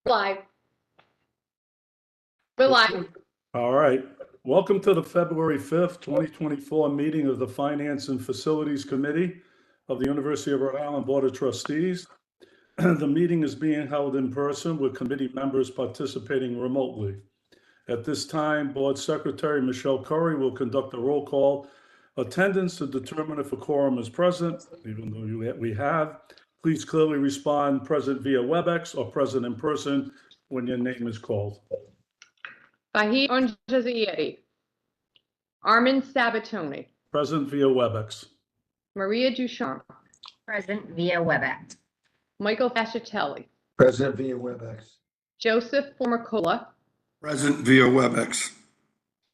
Live. We're live. All right. Welcome to the February 5th, 2024 meeting of the Finance and Facilities Committee of the University of Rhode Island Board of Trustees. The meeting is being held in person with committee members participating remotely. At this time, Board Secretary Michelle Curry will conduct a roll call attendance to determine if a quorum is present, even though we have. Please clearly respond present via WebEx or present in person when your name is called. Vahid Onjazieri. Armin Sabatoni. Present via WebEx. Maria Duchamp. Present via WebEx. Michael Fascitelli. Present via WebEx. Joseph Formicola. Present via WebEx.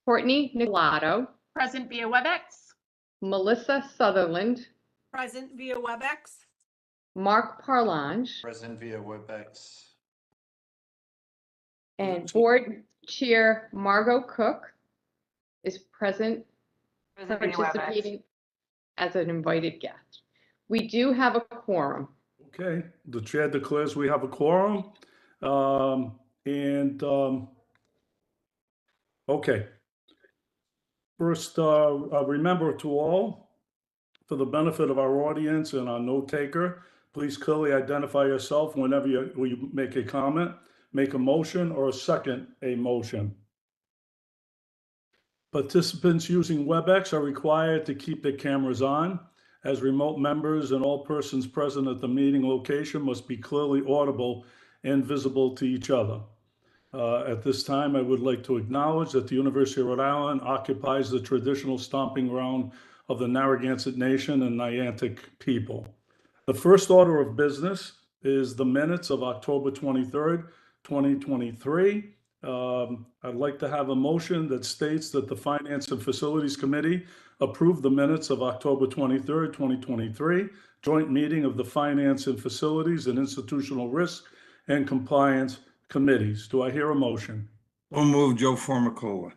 Courtney Nicolato. Present via WebEx. Melissa Sutherland. Present via WebEx. Mark Parlange. Present via WebEx. And Board Chair Margot Cook is present, participating as an invited guest. We do have a quorum. Okay, the chair declares we have a quorum. Okay. First, remember to all, for the benefit of our audience and our note taker, please clearly identify yourself whenever you make a comment, make a motion, or second a motion. Participants using WebEx are required to keep their cameras on, as remote members and all persons present at the meeting location must be clearly audible and visible to each other. At this time, I would like to acknowledge that the University of Rhode Island occupies the traditional stomping ground of the Narragansett Nation and Niantic people. The first order of business is the minutes of October 23rd, 2023. I'd like to have a motion that states that the Finance and Facilities Committee approve the minutes of October 23rd, 2023, joint meeting of the Finance and Facilities and Institutional Risk and Compliance Committees. Do I hear a motion? So move, Joe Formicola.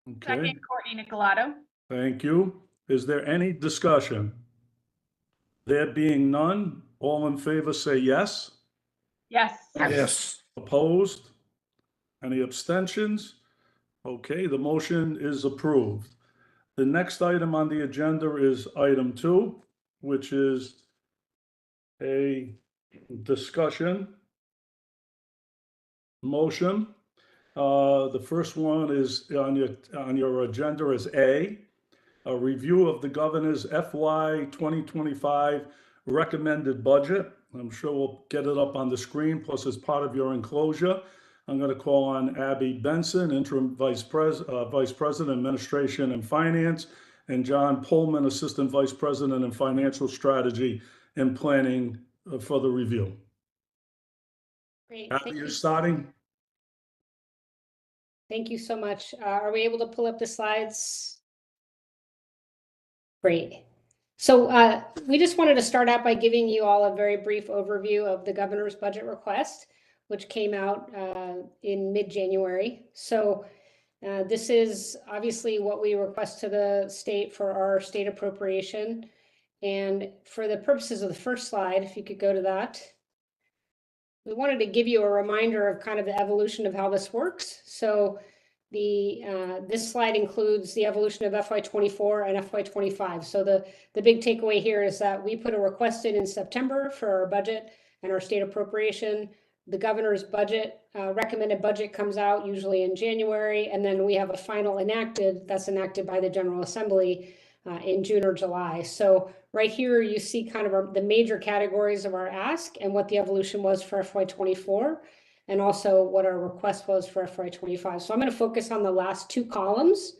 Okay, Second, Courtney Nicolato. thank you. Is there any discussion? There being none, all in favor say yes. Yes. Yes. Opposed? Any abstentions? Okay, the motion is approved. The next item on the agenda is item 2, which is a discussion motion. The first one is on your agenda is A review of the governor's FY 2025 recommended budget. I'm sure we'll get it up on the screen, plus as part of your enclosure. I'm going to call on Abby Benson, Interim Vice President, Administration and Finance, and John Pullman, Assistant Vice President in Financial Strategy and Planning for the review. Great. Abby, you're starting. Thank you so much. Are we able to pull up the slides? Great. So we just wanted to start out by giving you all a very brief overview of the governor's budget request, which came out in mid-January. So this is obviously what we request to the state for our state appropriation. And for the purposes of the first slide, if you could go to that, we wanted to give you a reminder of kind of the evolution of how this works. So this slide includes the evolution of FY24 and FY25. So the big takeaway here is that we put a request in September for our budget and our state appropriation. The governor's budget, recommended budget comes out usually in January, and then we have a final that's enacted by the General Assembly in June or July. So right here, you see kind of the major categories of our ask and what the evolution was for FY24, and also what our request was for FY25. So I'm going to focus on the last two columns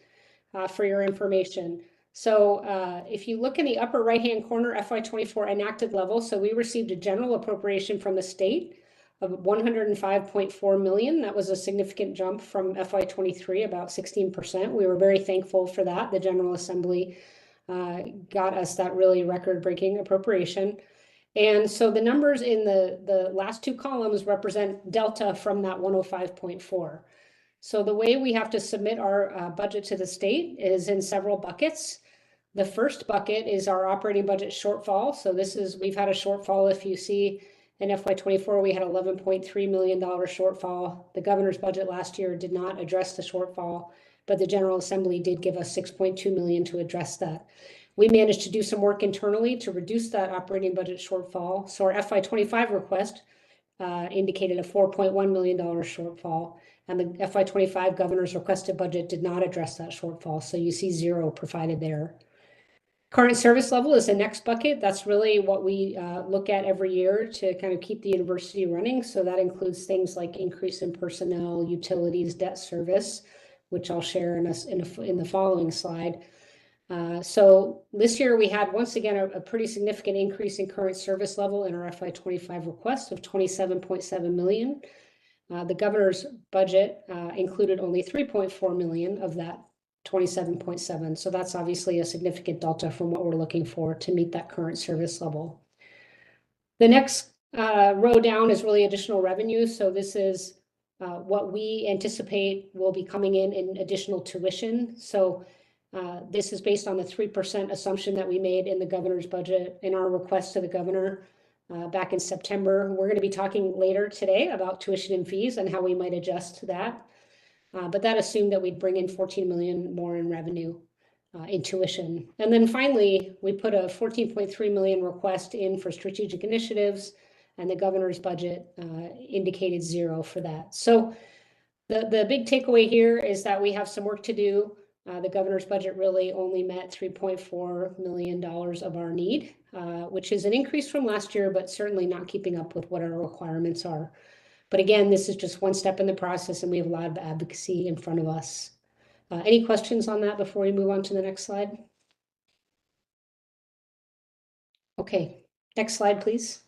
for your information. So if you look in the upper right-hand corner, FY24 enacted level, so we received a general appropriation from the state of 105.4 million. That was a significant jump from FY23, about 16%. We were very thankful for that. The General Assembly got us that really record-breaking appropriation. And so the numbers in the last two columns represent delta from that 105.4. So the way we have to submit our budget to the state is in several buckets. The first bucket is our operating budget shortfall. So we've had a shortfall, if you see In FY24, we had $11.3 million shortfall. The governor's budget last year did not address the shortfall, but the General Assembly did give us $6.2 million to address that. We managed to do some work internally to reduce that operating budget shortfall. So our FY25 request indicated a $4.1 million shortfall, and the FY25 governor's requested budget did not address that shortfall. So you see 0 provided there. Current service level is the next bucket. That's really what we look at every year to kind of keep the university running. So that includes things like increase in personnel, utilities, debt service, which I'll share in the following slide. So this year we had once again a pretty significant increase in current service level in our FY25 request of $27.7 million. The governor's budget included only $3.4 million of that 27.7. So that's obviously a significant delta from what we're looking for to meet that current service level. The next row down is really additional revenue. So this is what we anticipate will be coming in additional tuition. So this is based on the 3% assumption that we made in the governor's budget in our request to the governor back in September. We're going to be talking later today about tuition and fees and how we might adjust to that. But that assumed that we'd bring in 14 million more in revenue in tuition. And then finally, we put a 14.3 million request in for strategic initiatives, and the governor's budget indicated 0 for that. So the big takeaway here is that we have some work to do. The governor's budget really only met $3.4 million of our need, which is an increase from last year, but certainly not keeping up with what our requirements are. But again, this is just one step in the process, and we have a lot of advocacy in front of us. Any questions on that before we move on to the next slide? Okay, next slide, please.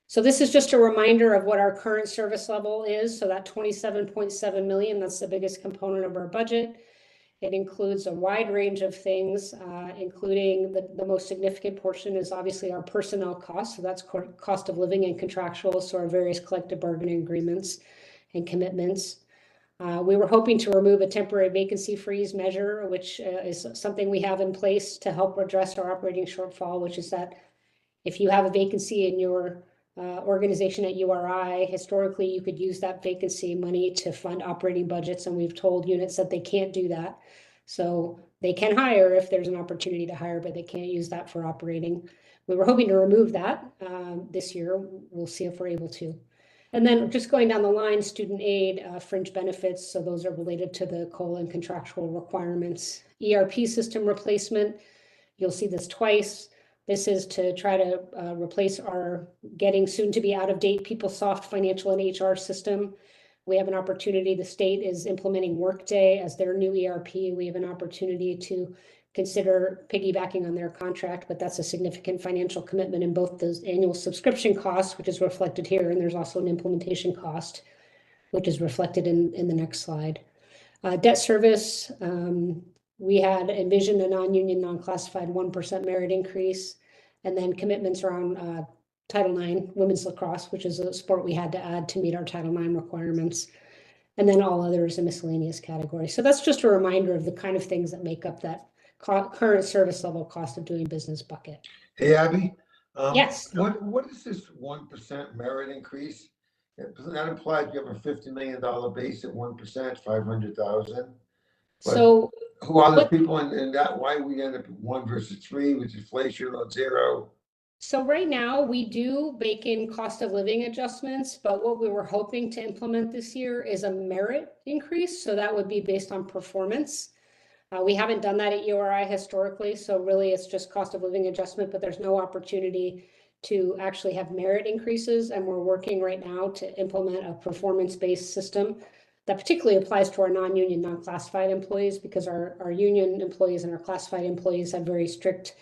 So this is just a reminder of what our current service level is. So that 27.7 million, that's the biggest component of our budget. It includes a wide range of things, including the most significant portion is obviously our personnel costs. So that's cost of living and contractual, so our various collective bargaining agreements and commitments. We were hoping to remove a temporary vacancy freeze measure, which is something we have in place to help address our operating shortfall, which is that if you have a vacancy in your organization at URI, historically, you could use that vacancy money to fund operating budgets, and we've told units that they can't do that. So they can hire if there's an opportunity to hire, but they can't use that for operating. We were hoping to remove that this year. We'll see if we're able to. And then just going down the line, student aid, fringe benefits. So those are related to the COLA and contractual requirements. ERP system replacement. You'll see this twice. This is to try to replace our getting soon to be out of date PeopleSoft financial and HR system. We have an opportunity. The state is implementing Workday as their new ERP. We have an opportunity to consider piggybacking on their contract, but that's a significant financial commitment in both those annual subscription costs, which is reflected here, and there's also an implementation cost, which is reflected in the next slide. Debt service, we had envisioned a non-union, non-classified 1% merit increase, and then commitments around Title IX women's lacrosse, which is a sport we had to add to meet our Title IX requirements, and then all others a miscellaneous category. So that's just a reminder of the kind of things that make up that current service level cost of doing business bucket. Hey, Abby. Yes. What is this 1% merit increase? That implies you have a $50 million base at 1%, 500,000. So who are the people in that? Why we end up at 1 versus 3 with inflation on 0? So right now we do bake in cost of living adjustments, but what we were hoping to implement this year is a merit increase. So that would be based on performance. We haven't done that at URI historically, so really it's just cost of living adjustment, but there's no opportunity to actually have merit increases. And we're working right now to implement a performance-based system that particularly applies to our non-union, non-classified employees, because our union employees and our classified employees have very strict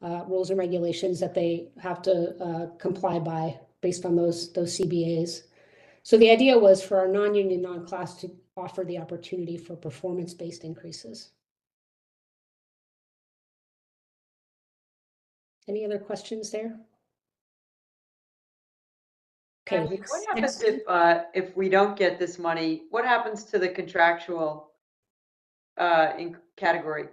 rules and regulations that they have to comply by based on those CBAs. So the idea was for our non-union, non-class to offer the opportunity for performance-based increases. Any other questions there? Okay. What happens if we don't get this money? What happens to the contractual in category?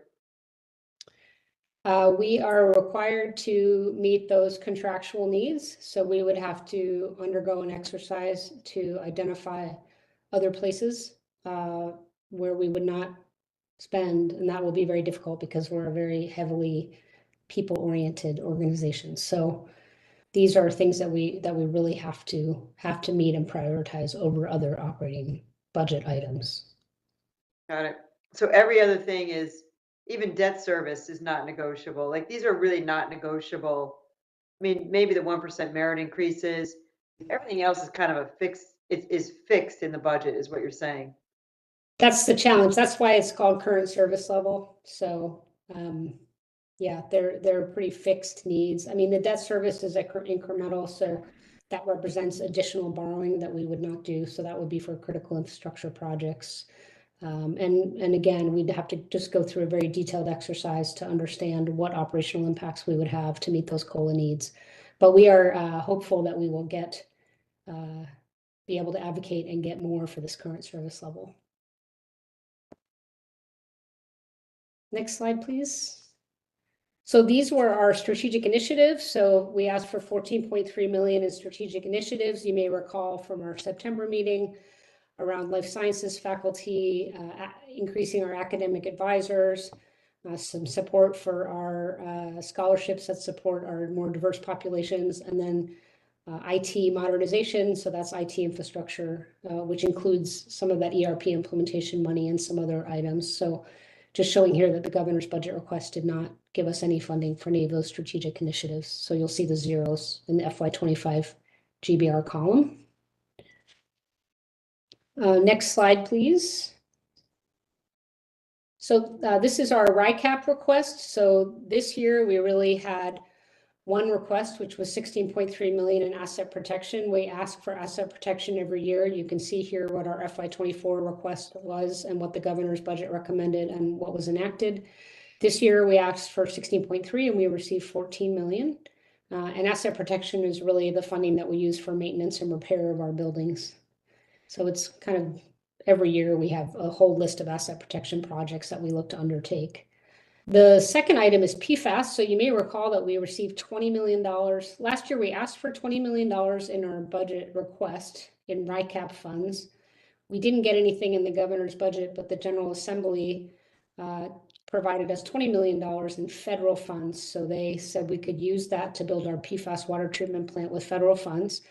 We are required to meet those contractual needs, so we would have to undergo an exercise to identify other places where we would not spend, and that will be very difficult because we're a very heavily people-oriented organization. So these are things that we really have to meet and prioritize over other operating budget items. Got it. So every other thing is, even debt service is not negotiable. Like, these are really not negotiable. I mean, maybe the 1% merit increases, everything else is kind of a fixed, it is fixed in the budget, is what you're saying. That's the challenge. That's why it's called current service level. So, yeah, they're pretty fixed needs. I mean, the debt service is incremental, so that represents additional borrowing that we would not do. So that would be for critical infrastructure projects. And again, we'd have to just go through a very detailed exercise to understand what operational impacts we would have to meet those COLA needs. But we are hopeful that we will be able to advocate and get more for this current service level. Next slide, please. So these were our strategic initiatives. So we asked for 14.3 million in strategic initiatives. You may recall from our September meeting around life sciences faculty, increasing our academic advisors, some support for our scholarships that support our more diverse populations, and then IT modernization. So that's IT infrastructure, which includes some of that ERP implementation money and some other items. So just showing here that the governor's budget request did not give us any funding for any of those strategic initiatives. So you'll see the zeros in the FY25 GBR column. Next slide, please. So this is our RICAP request. So this year we really had one request, which was 16.3 million in asset protection. We ask for asset protection every year. You can see here what our FY24 request was and what the governor's budget recommended and what was enacted. This year we asked for 16.3 and we received 14 million. And asset protection is really the funding that we use for maintenance and repair of our buildings. So it's kind of every year we have a whole list of asset protection projects that we look to undertake. The second item is PFAS. So you may recall that we received $20 million. Last year, we asked for $20 million in our budget request in RICAP funds. We didn't get anything in the governor's budget, but the General Assembly provided us $20 million in federal funds. So they said we could use that to build our PFAS water treatment plant with federal funds.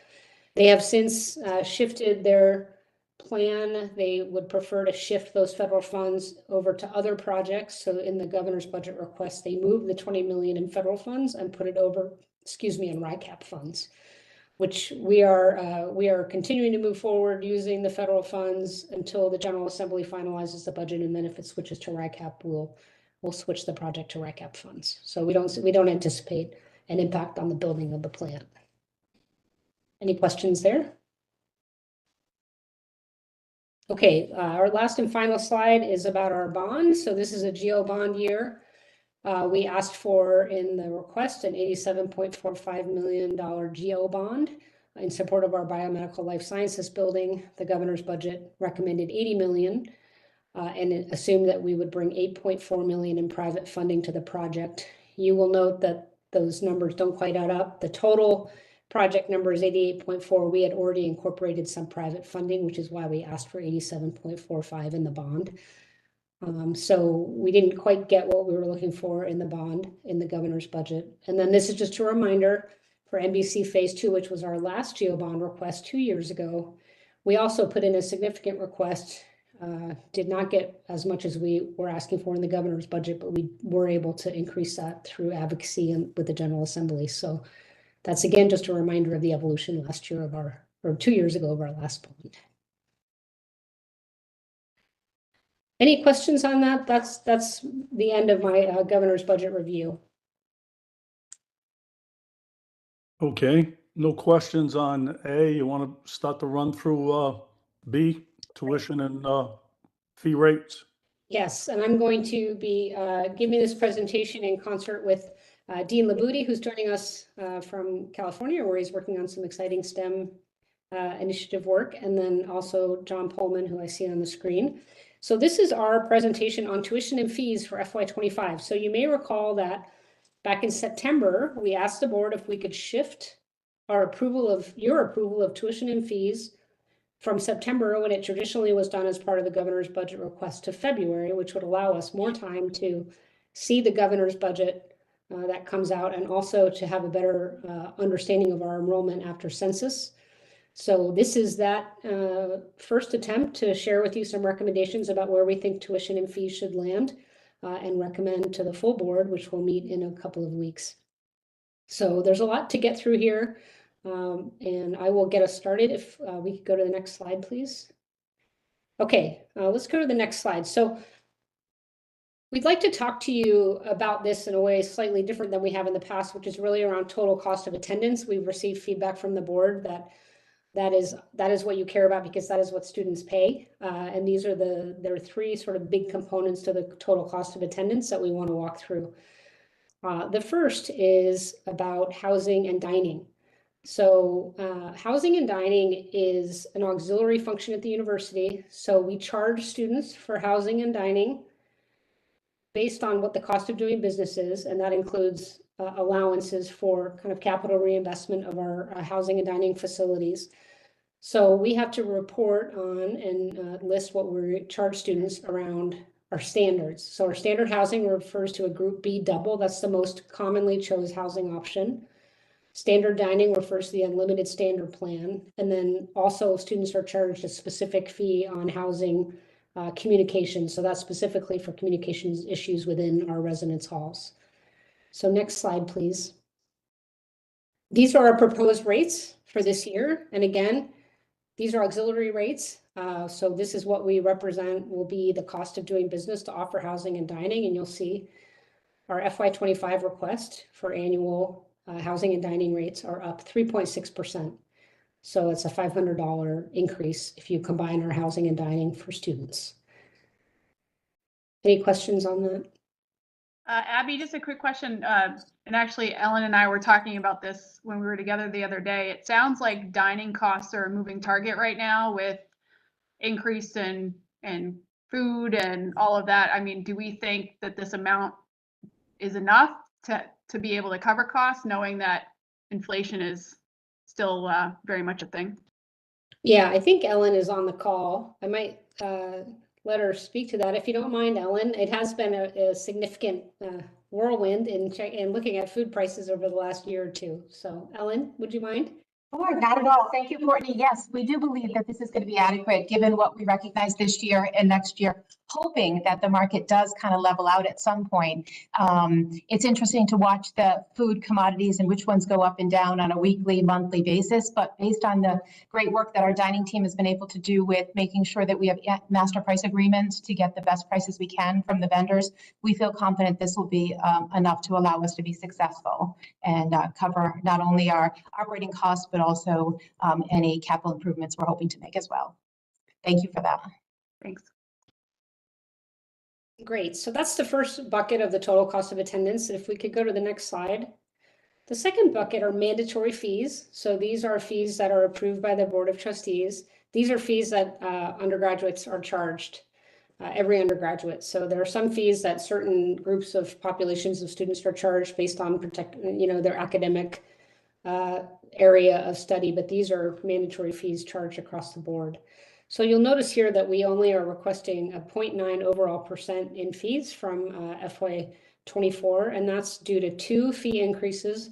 They have since shifted their plan. They would prefer to shift those federal funds over to other projects. So in the governor's budget request, they moved the 20 million in federal funds and put it over, in RICAP funds, which we are continuing to move forward using the federal funds until the General Assembly finalizes the budget. And then if it switches to RICAP, we'll switch the project to RICAP funds. So we don't anticipate an impact on the building of the plant. Any questions there? Okay, our last and final slide is about our bond. So this is a GO bond year. We asked for in the request an $87.45 million GO bond in support of our biomedical life sciences building. The governor's budget recommended 80 million and it assumed that we would bring 8.4 million in private funding to the project. You will note that those numbers don't quite add up. The total project number is 88.4. We had already incorporated some private funding, which is why we asked for 87.45 in the bond. So we didn't quite get what we were looking for in the bond in the governor's budget. And then this is just a reminder for NBC Phase 2, which was our last GO bond request 2 years ago. We also put in a significant request, did not get as much as we were asking for in the governor's budget, but we were able to increase that through advocacy and with the General Assembly. So that's again just a reminder of the evolution last year of or 2 years ago of our last bond. Any questions on that? That's the end of my governor's budget review. Okay, no questions on A. You want to start the run through B, tuition and fee rates? Yes, and I'm going to be giving this presentation in concert with Dean Labudi, who's joining us from California, where he's working on some exciting STEM initiative work, and then also John Pullman, who I see on the screen. So this is our presentation on tuition and fees for FY25. So you may recall that Back in September, we asked the board if we could shift your approval of tuition and fees from September, when it traditionally was done as part of the governor's budget request, to February, which would allow us more time to see the governor's budget that comes out, and also to have a better understanding of our enrollment after census. So this is that first attempt to share with you some recommendations about where we think tuition and fees should land, and recommend to the full board, which will meet in a couple of weeks. So there's a lot to get through here, and I will get us started. If we could go to the next slide, please. Okay, let's go to the next slide. So we'd like to talk to you about this in a way slightly different than we have in the past, which is really around total cost of attendance. We've received feedback from the board that is what you care about, because that is what students pay. And there are three sort of big components to the total cost of attendance that we want to walk through. The first is about housing and dining. So housing and dining is an auxiliary function at the university. So we charge students for housing and dining based on what the cost of doing business is, and that includes allowances for kind of capital reinvestment of our housing and dining facilities. So we have to report on and list what we charge students around our standards. So our standard housing refers to a group B double. That's the most commonly chosen housing option. Standard dining refers to the unlimited standard plan. And then also students are charged a specific fee on housing communication. So that's specifically for communications issues within our residence halls. So next slide, please. These are our proposed rates for this year. And again, these are auxiliary rates. So this is what we represent will be the cost of doing business to offer housing and dining. And you'll see our FY25 request for annual housing and dining rates are up 3.6%. So it's a $500 increase if you combine our housing and dining for students. Any questions on that? Abby, just a quick question. And actually, Ellen and I were talking about this when we were together the other day. It sounds like dining costs are a moving target right now with increase in food and all of that. I mean, do we think that this amount is enough to be able to cover costs, knowing that inflation is still very much a thing? Yeah, I think Ellen is on the call. I might let her speak to that. If you don't mind, Ellen, it has been a significant whirlwind in looking at food prices over the last year or two. So Ellen, would you mind? Sure, not at all. Thank you, Courtney. Yes, we do believe that this is going to be adequate given what we recognize this year and next year, hoping that the market does kind of level out at some point. It's interesting to watch the food commodities and which ones go up and down on a weekly, monthly basis, but based on the great work that our dining team has been able to do with making sure that we have master price agreements to get the best prices we can from the vendors, we feel confident this will be enough to allow us to be successful and cover not only our operating costs, but also any capital improvements we're hoping to make as well. Thank you for that. Thanks. Great. So that's the first bucket of the total cost of attendance. And if we could go to the next slide. The second bucket are mandatory fees. So these are fees that are approved by the Board of Trustees. These are fees that undergraduates are charged, every undergraduate. So there are some fees that certain groups of populations of students are charged based on their academic area of study, but these are mandatory fees charged across the board. So you'll notice here that we only are requesting a 0.9 overall percent in fees from FY24, and that's due to two fee increases.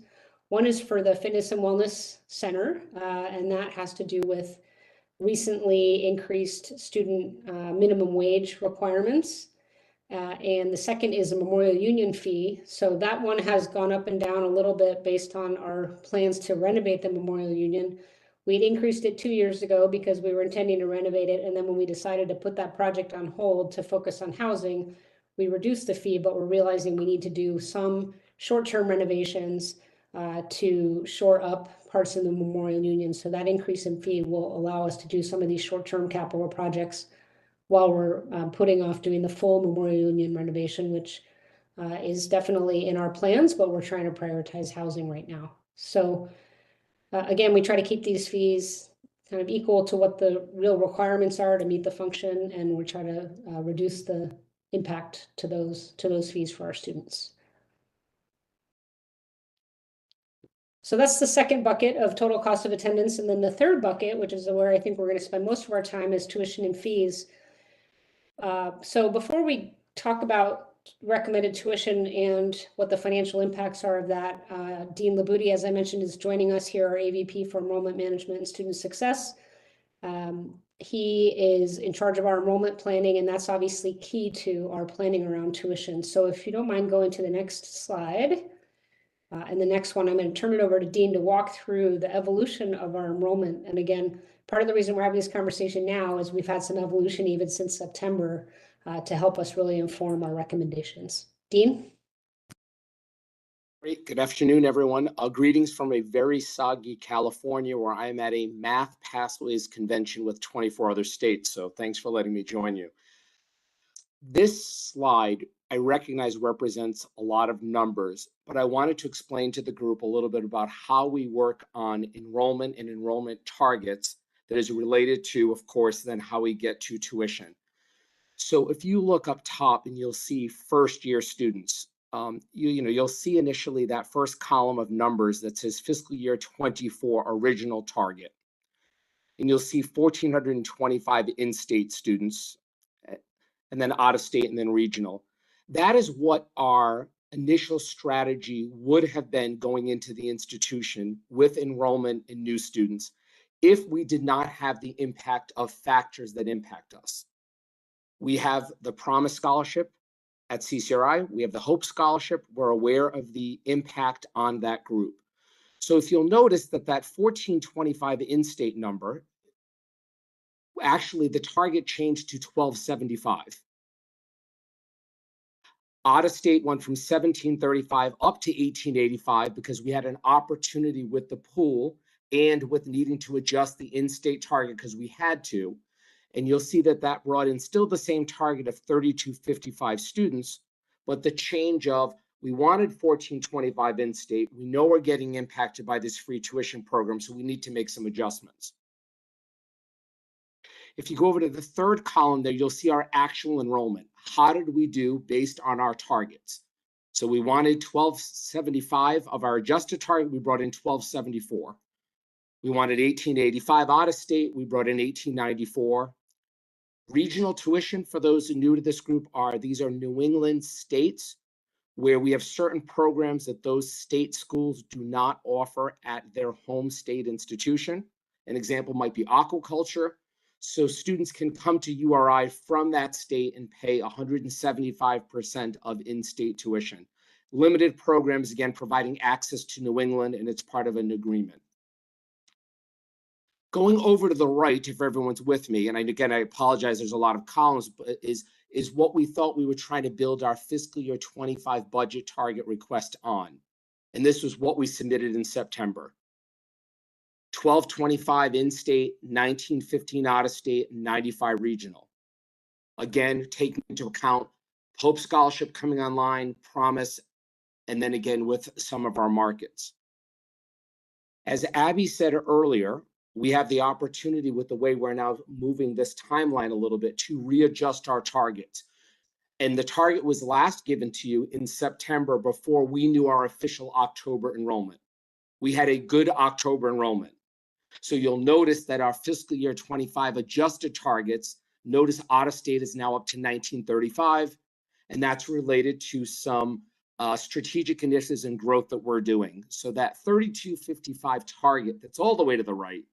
One is for the Fitness and Wellness Center, and that has to do with recently increased student minimum wage requirements. And the second is a Memorial Union fee. So that one has gone up and down a little bit based on our plans to renovate the Memorial Union. We'd increased it 2 years ago because we were intending to renovate it. And then when we decided to put that project on hold to focus on housing, we reduced the fee, but we're realizing we need to do some short-term renovations to shore up parts of the Memorial Union. So that increase in fee will allow us to do some of these short-term capital projects while we're putting off doing the full Memorial Union renovation, which is definitely in our plans, but we're trying to prioritize housing right now. So again, we try to keep these fees kind of equal to what the real requirements are to meet the function, and we try to reduce the impact to those fees for our students. So that's the second bucket of total cost of attendance. And then the third bucket, which is where I think we're going to spend most of our time, is tuition and fees. So before we talk about recommended tuition and what the financial impacts are of that, Dean Labudi, as I mentioned, is joining us here, our AVP for Enrollment Management and Student Success. He is in charge of our enrollment planning, and that's obviously key to our planning around tuition. So if you don't mind going to the next slide. And the next one, I'm going to turn it over to Dean to walk through the evolution of our enrollment. And again, part of the reason we're having this conversation now is we've had some evolution even since September to help us really inform our recommendations. Dean? Great. Good afternoon, everyone. Greetings from a very soggy California, where I'm at a Math Pathways convention with 24 other states. So thanks for letting me join you. This slide, I recognize, represents a lot of numbers, but I wanted to explain to the group a little bit about how we work on enrollment and enrollment targets that is related to, of course, then how we get to tuition. So if you look up top and you'll see first year students, you'll see initially that first column of numbers that says fiscal year 24 original target. And you'll see 1,425 in-state students, and then out of state and then regional. That is what our initial strategy would have been going into the institution with enrollment in new students if we did not have the impact of factors that impact us. We have the Promise Scholarship at CCRI. We have the Hope Scholarship. We're aware of the impact on that group. So if you'll notice that 1,425 in-state number, actually the target changed to 1,275. Out of state went from 1,735 up to 1,885 because we had an opportunity with the pool and with needing to adjust the in-state target because we had to. And you'll see that brought in still the same target of 3,255 students, but the change of we wanted 1,425 in-state. We know we're getting impacted by this free tuition program, so we need to make some adjustments. If you go over to the third column there, you'll see our actual enrollment. How did we do based on our targets? So we wanted 1,275 of our adjusted target. We brought in 1,274. We wanted 1,885 out of state. We brought in 1,894. Regional tuition, for those who are new to this group, these are New England states where we have certain programs that those state schools do not offer at their home state institution. An example might be aquaculture. So students can come to URI from that state and pay 175% of in-state tuition. Limited programs, again, providing access to New England, and it's part of an agreement. Going over to the right, if everyone's with me, and again, I apologize, there's a lot of columns, but is what we thought we were trying to build our fiscal year 25 budget target request on. And this was what we submitted in September. 1,225 in-state, 1,915 out-of-state, and 95 regional. Again, taking into account Hope Scholarship coming online, Promise, and then again with some of our markets. As Abby said earlier, we have the opportunity with the way we're now moving this timeline a little bit to readjust our targets. And the target was last given to you in September before we knew our official October enrollment. We had a good October enrollment. So you'll notice that our fiscal year 25 adjusted targets, notice out of state is now up to 1935, and that's related to some strategic initiatives and growth that we're doing. So that 3255 target that's all the way to the right,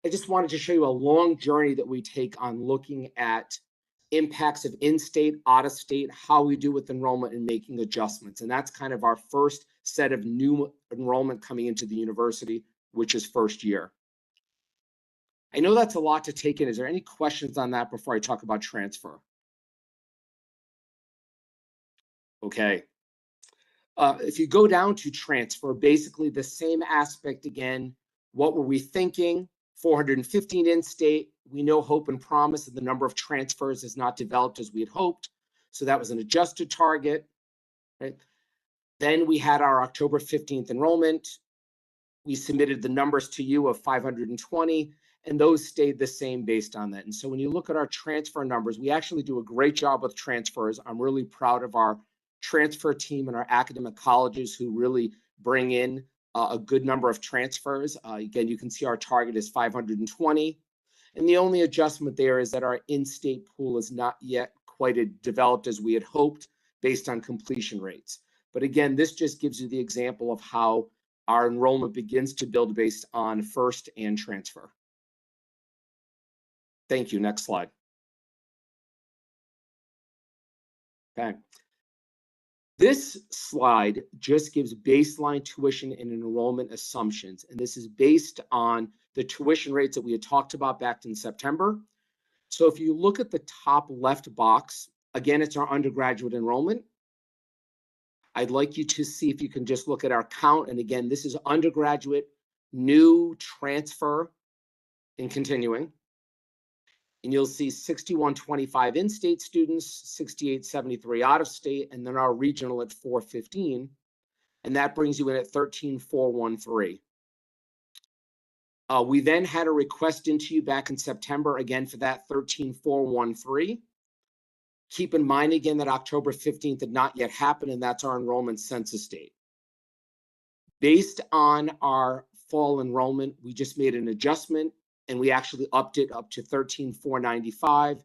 I just wanted to show you a long journey that we take on looking at impacts of in-state, out-of-state, how we do with enrollment and making adjustments. And that's kind of our first set of new enrollment coming into the university, which is first year. I know that's a lot to take in. Is there any questions on that before I talk about transfer? Okay. If you go down to transfer, basically the same aspect again. What were we thinking? 415 in-state. We know Hope and Promise and the number of transfers is not developed as we had hoped. So that was an adjusted target, right? Then we had our October 15th enrollment. We submitted the numbers to you of 520, and those stayed the same based on that. And so when you look at our transfer numbers, we actually do a great job with transfers. I'm really proud of our transfer team and our academic colleges who really bring in a good number of transfers. Again, you can see our target is 520. And the only adjustment there is that our in-state pool is not yet quite as developed as we had hoped based on completion rates. But again, this just gives you the example of how our enrollment begins to build based on first and transfer. Thank you. Next slide. Okay. This slide just gives baseline tuition and enrollment assumptions, and this is based on the tuition rates that we had talked about back in September. So if you look at the top left box, again, it's our undergraduate enrollment. I'd like you to see if you can just look at our count, and again, this is undergraduate, new, transfer, and continuing. And you'll see 6125 in-state students, 6873 out-of-state, and then our regional at 415. And that brings you in at 13413. We then had a request into you back in September, again, for that 13413. Keep in mind, again, that October 15th did not yet happen, and that's our enrollment census date. Based on our fall enrollment, we just made an adjustment, and we actually upped it up to 13,495.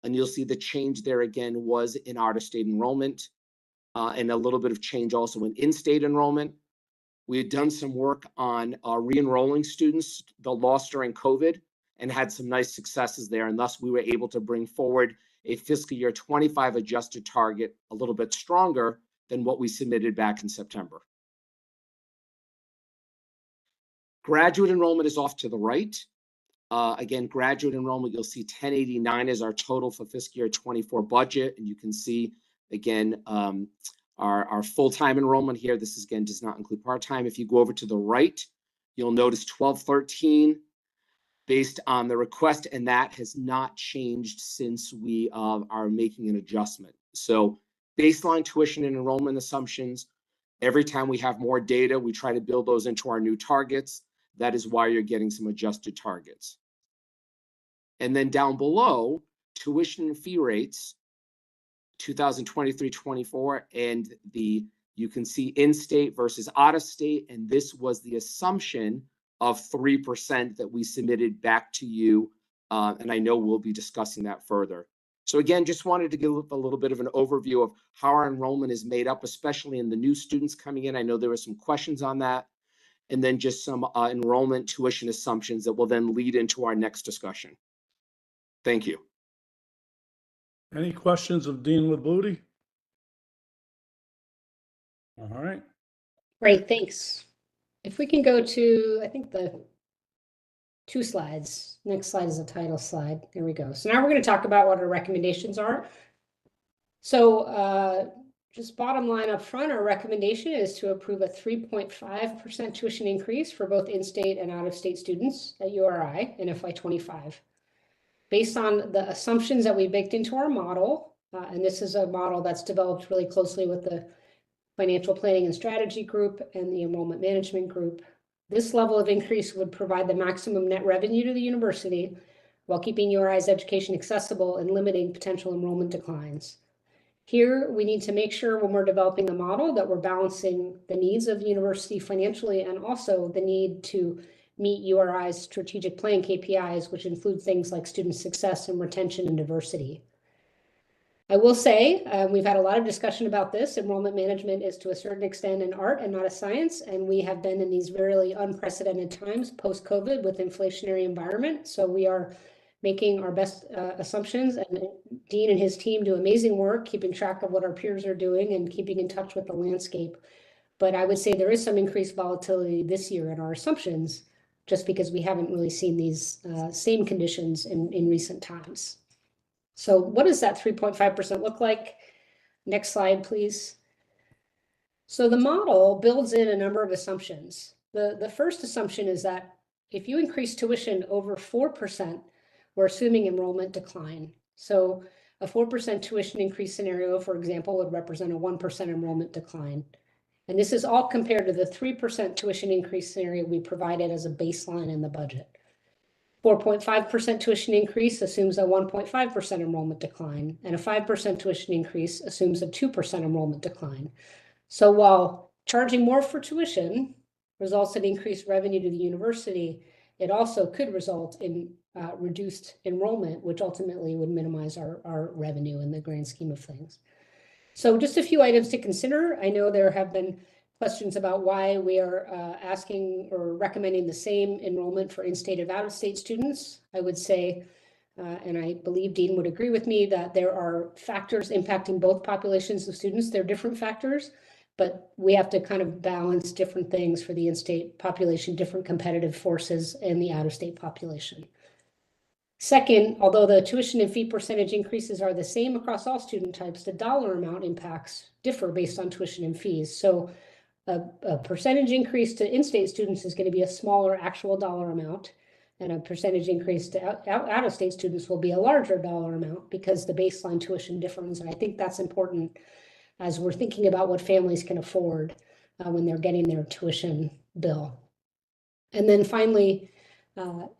And you'll see the change there again was in out-of-state enrollment and a little bit of change also in in-state enrollment. We had done some work on re-enrolling students that lost during COVID and had some nice successes there. And thus we were able to bring forward a fiscal year 25 adjusted target a little bit stronger than what we submitted back in September. Graduate enrollment is off to the right. Again, graduate enrollment, you'll see 1089 is our total for fiscal year 24 budget. And you can see, again, our full-time enrollment here. This is, again, does not include part-time. If you go over to the right, you'll notice 1213 based on the request, and that has not changed since we are making an adjustment. So baseline tuition and enrollment assumptions, every time we have more data, we try to build those into our new targets. That is why you're getting some adjusted targets. And then down below, tuition and fee rates, 2023-24, and you can see in-state versus out-of-state, and this was the assumption of 3% that we submitted back to you, and I know we'll be discussing that further. So again, just wanted to give a little bit of an overview of how our enrollment is made up, especially in the new students coming in. I know there were some questions on that. And then just some enrollment tuition assumptions that will then lead into our next discussion. Thank you. Any questions of Dean Labouty? All right. Great, thanks. If we can go to, I think the 2 slides. Next slide is the title slide. There we go. So now we're going to talk about what our recommendations are. So just bottom line up front, our recommendation is to approve a 3.5% tuition increase for both in-state and out-of-state students at URI in FY25. Based on the assumptions that we baked into our model, and this is a model that's developed really closely with the financial planning and strategy group and the enrollment management group, this level of increase would provide the maximum net revenue to the university while keeping URI's education accessible and limiting potential enrollment declines. Here, we need to make sure when we're developing the model that we're balancing the needs of the university financially and also the need to meet URI's strategic plan KPIs, which include things like student success and retention and diversity. I will say, we've had a lot of discussion about this. Enrollment management is to a certain extent an art and not a science, and we have been in these really unprecedented times post-COVID with inflationary environment. So we are making our best assumptions, and Dean and his team do amazing work keeping track of what our peers are doing and keeping in touch with the landscape. But I would say there is some increased volatility this year in our assumptions, just because we haven't really seen these same conditions in recent times. So what does that 3.5% look like? Next slide, please. So the model builds in a number of assumptions. The first assumption is that if you increase tuition over 4%, we're assuming enrollment decline. So a 4% tuition increase scenario, for example, would represent a 1% enrollment decline. And this is all compared to the 3% tuition increase scenario we provided as a baseline in the budget. 4.5% tuition increase assumes a 1.5% enrollment decline, and a 5% tuition increase assumes a 2% enrollment decline. So while charging more for tuition results in increased revenue to the university, it also could result in reduced enrollment, which ultimately would minimize our revenue in the grand scheme of things. So just a few items to consider. I know there have been questions about why we are asking or recommending the same enrollment for in-state and out-of-state students. I would say, and I believe Dean would agree with me, that there are factors impacting both populations of students. They're different factors, but we have to kind of balance different things for the in-state population, different competitive forces in the out-of-state population. Second, although the tuition and fee percentage increases are the same across all student types, the dollar amount impacts differ based on tuition and fees. So a percentage increase to in-state students is going to be a smaller actual dollar amount, and a percentage increase to out-of-state students will be a larger dollar amount because the baseline tuition difference. And I think that's important as we're thinking about what families can afford when they're getting their tuition bill. And then finally,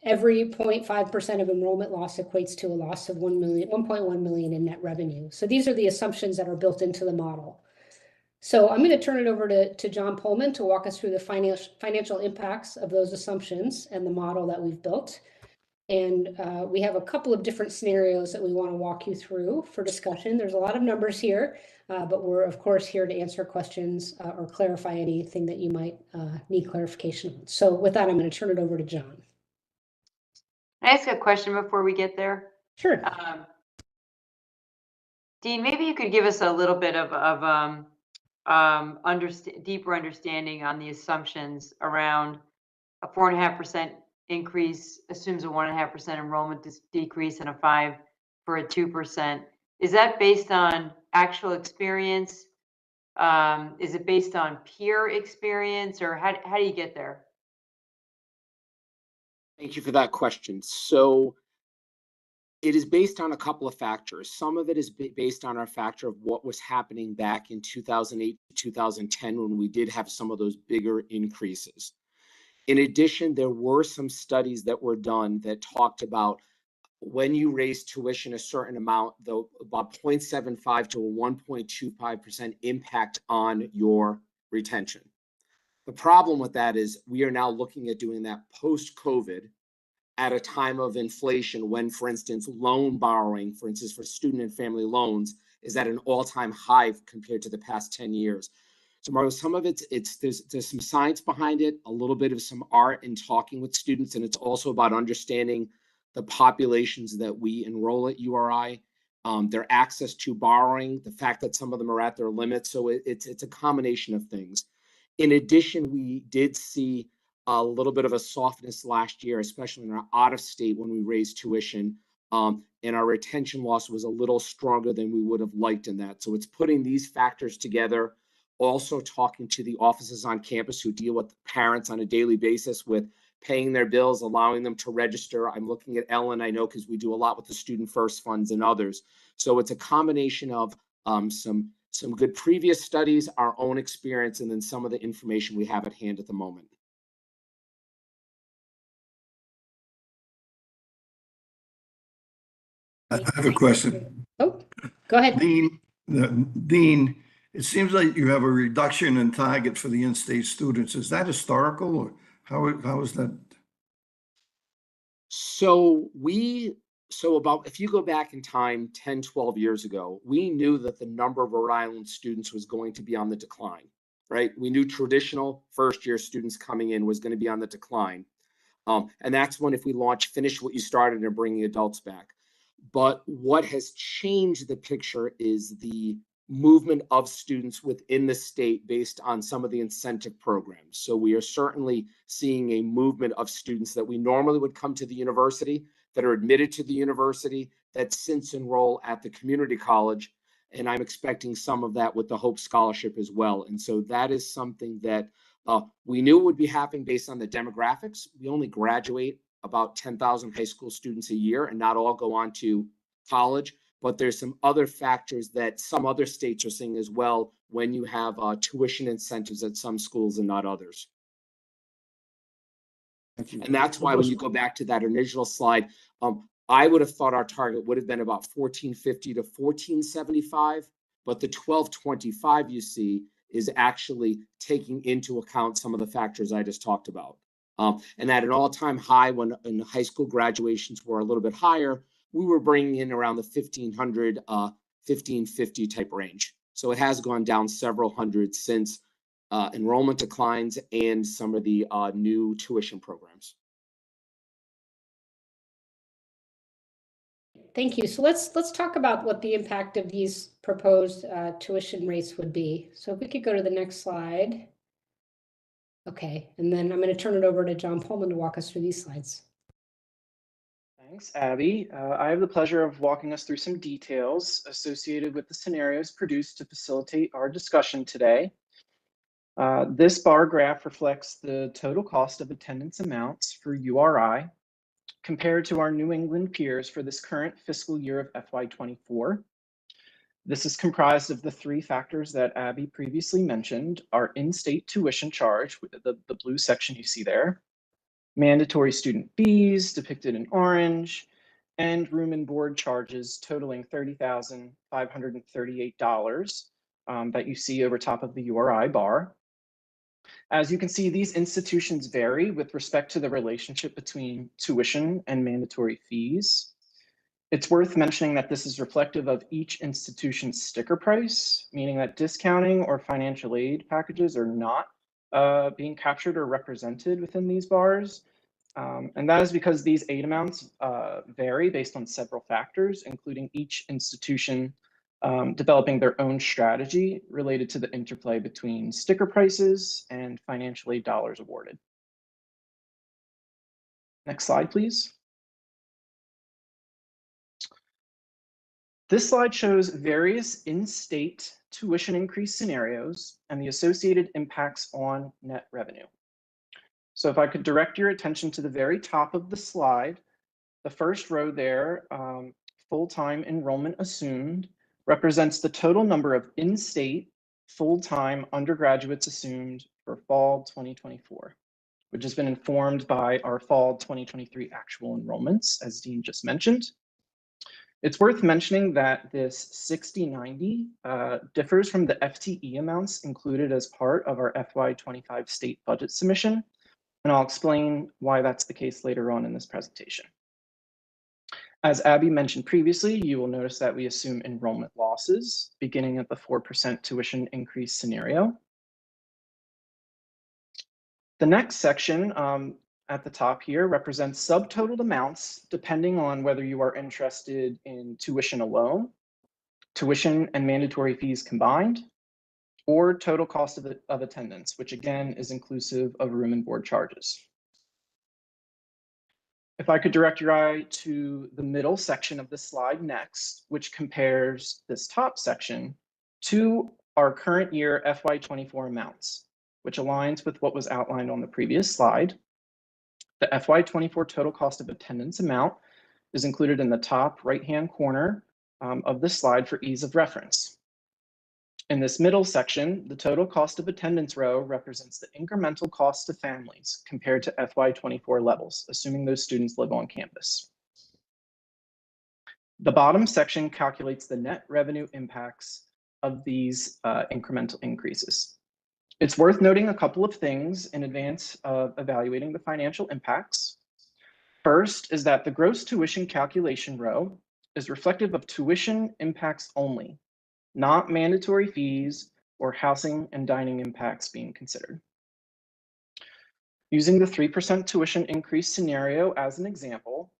every 0.5% of enrollment loss equates to a loss of 1.1 million in net revenue. So these are the assumptions that are built into the model. So I'm going to turn it over to John Pullman to walk us through the financial impacts of those assumptions and the model that we've built. And we have a couple of different scenarios that we want to walk you through for discussion. There's a lot of numbers here, but we're of course here to answer questions or clarify anything that you might need clarification on. So with that, I'm going to turn it over to John. Can I ask a question before we get there? Sure. Dean, maybe you could give us a little bit of deeper understanding on the assumptions around a 4.5% increase assumes a 1.5% enrollment decrease and a 5 for a 2%. Is that based on actual experience? Is it based on peer experience, or how do you get there? Thank you for that question. So it is based on a couple of factors. Some of it is based on our factor of what was happening back in 2008 to 2010 when we did have some of those bigger increases. In addition, there were some studies that were done that talked about when you raise tuition a certain amount, though about 0.75 to a 1.25% impact on your retention. The problem with that is we are now looking at doing that post-COVID at a time of inflation when, for instance, loan borrowing, for instance, for student and family loans, is at an all-time high compared to the past 10 years. So Margo, some of there's some science behind it, a little bit of some art in talking with students, and it's also about understanding the populations that we enroll at URI, their access to borrowing, the fact that some of them are at their limits. So it's a combination of things. In addition, we did see a little bit of a softness last year, especially in our out-of-state when we raised tuition, and our retention loss was a little stronger than we would have liked in that. So it's putting these factors together, also talking to the offices on campus who deal with parents on a daily basis with paying their bills, allowing them to register. I'm looking at Ellen, I know, because we do a lot with the Student First funds and others. So it's a combination of some good previous studies, our own experience, and then some of the information we have at hand at the moment. I have a question. Oh, go ahead. Dean, it seems like you have a reduction in target for the in-state students. Is that historical, or how is that? So if you go back in time 10, 12 years ago, we knew that the number of Rhode Island students was going to be on the decline, right? We knew traditional first-year students coming in was going to be on the decline. And that's when, if we finish what you started and bringing adults back. But what has changed the picture is the movement of students within the state based on some of the incentive programs. So we are certainly seeing a movement of students that we normally would come to the university, that are admitted to the university, that since enroll at the community college. And I'm expecting some of that with the Hope Scholarship as well. And so that is something that we knew would be happening based on the demographics. We only graduate about 10,000 high school students a year, and not all go on to college. But there's some other factors that some other states are seeing as well when you have tuition incentives at some schools and not others. Thank you. And that's why when you go back to that initial slide, I would have thought our target would have been about 1450 to 1475, but the 1225 you see is actually taking into account some of the factors I just talked about. And at an all-time high, when in high school graduations were a little bit higher, we were bringing in around the 1,500, 1,550 type range. So it has gone down several hundred since enrollment declines and some of the new tuition programs. Thank you. So let's talk about what the impact of these proposed tuition rates would be. So if we could go to the next slide. Okay, and then I'm going to turn it over to John Pullman to walk us through these slides. Thanks, Abby. I have the pleasure of walking us through some details associated with the scenarios produced to facilitate our discussion today. This bar graph reflects the total cost of attendance amounts for URI compared to our New England peers for this current fiscal year of FY24. This is comprised of the three factors that Abby previously mentioned: our in-state tuition charge, the blue section you see there, mandatory student fees depicted in orange, and room and board charges totaling $30,538 that you see over top of the URI bar. As you can see, these institutions vary with respect to the relationship between tuition and mandatory fees. It's worth mentioning that this is reflective of each institution's sticker price, meaning that discounting or financial aid packages are not being captured or represented within these bars. And that is because these aid amounts vary based on several factors, including each institution developing their own strategy related to the interplay between sticker prices and financial aid dollars awarded. Next slide, please. This slide shows various in-state tuition increase scenarios and the associated impacts on net revenue. So if I could direct your attention to the very top of the slide, the first row there, full-time enrollment assumed, represents the total number of in-state full-time undergraduates assumed for fall 2024, which has been informed by our fall 2023 actual enrollments, as Dean just mentioned. It's worth mentioning that this 6090 differs from the FTE amounts included as part of our FY25 state budget submission, and I'll explain why that's the case later on in this presentation. As Abby mentioned previously, you will notice that we assume enrollment losses beginning at the 4% tuition increase scenario. The next section at the top here represents subtotaled amounts depending on whether you are interested in tuition alone, tuition and mandatory fees combined, or total cost of attendance, which again is inclusive of room and board charges. If I could direct your eye to the middle section of the slide next, which compares this top section to our current year FY24 amounts, which aligns with what was outlined on the previous slide. The FY24 total cost of attendance amount is included in the top right-hand corner of the slide for ease of reference. In this middle section, the total cost of attendance row represents the incremental cost to families compared to FY24 levels, assuming those students live on campus. The bottom section calculates the net revenue impacts of these incremental increases. It's worth noting a couple of things in advance of evaluating the financial impacts. First is that the gross tuition calculation row is reflective of tuition impacts only, not mandatory fees or housing and dining impacts being considered. Using the 3% tuition increase scenario as an example,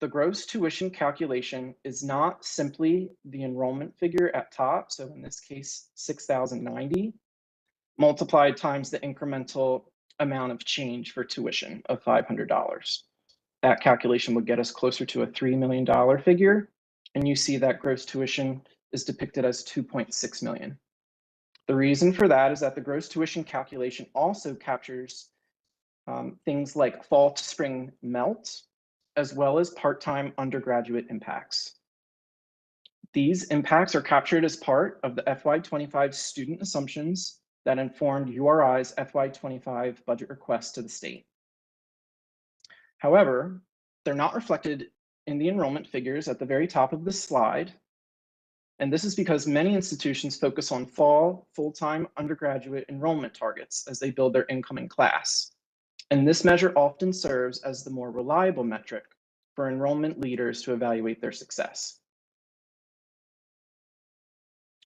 the gross tuition calculation is not simply the enrollment figure at top, so in this case, 6,090, multiplied times the incremental amount of change for tuition of $500. That calculation would get us closer to a $3 million figure, and you see that gross tuition is depicted as 2.6 million. The reason for that is that the gross tuition calculation also captures things like fall to spring melt, as well as part-time undergraduate impacts. These impacts are captured as part of the FY25 student assumptions that informed URI's FY25 budget request to the state. However, they're not reflected in the enrollment figures at the very top of the slide, And this is because many institutions focus on fall, full-time undergraduate enrollment targets as they build their incoming class. And this measure often serves as the more reliable metric for enrollment leaders to evaluate their success.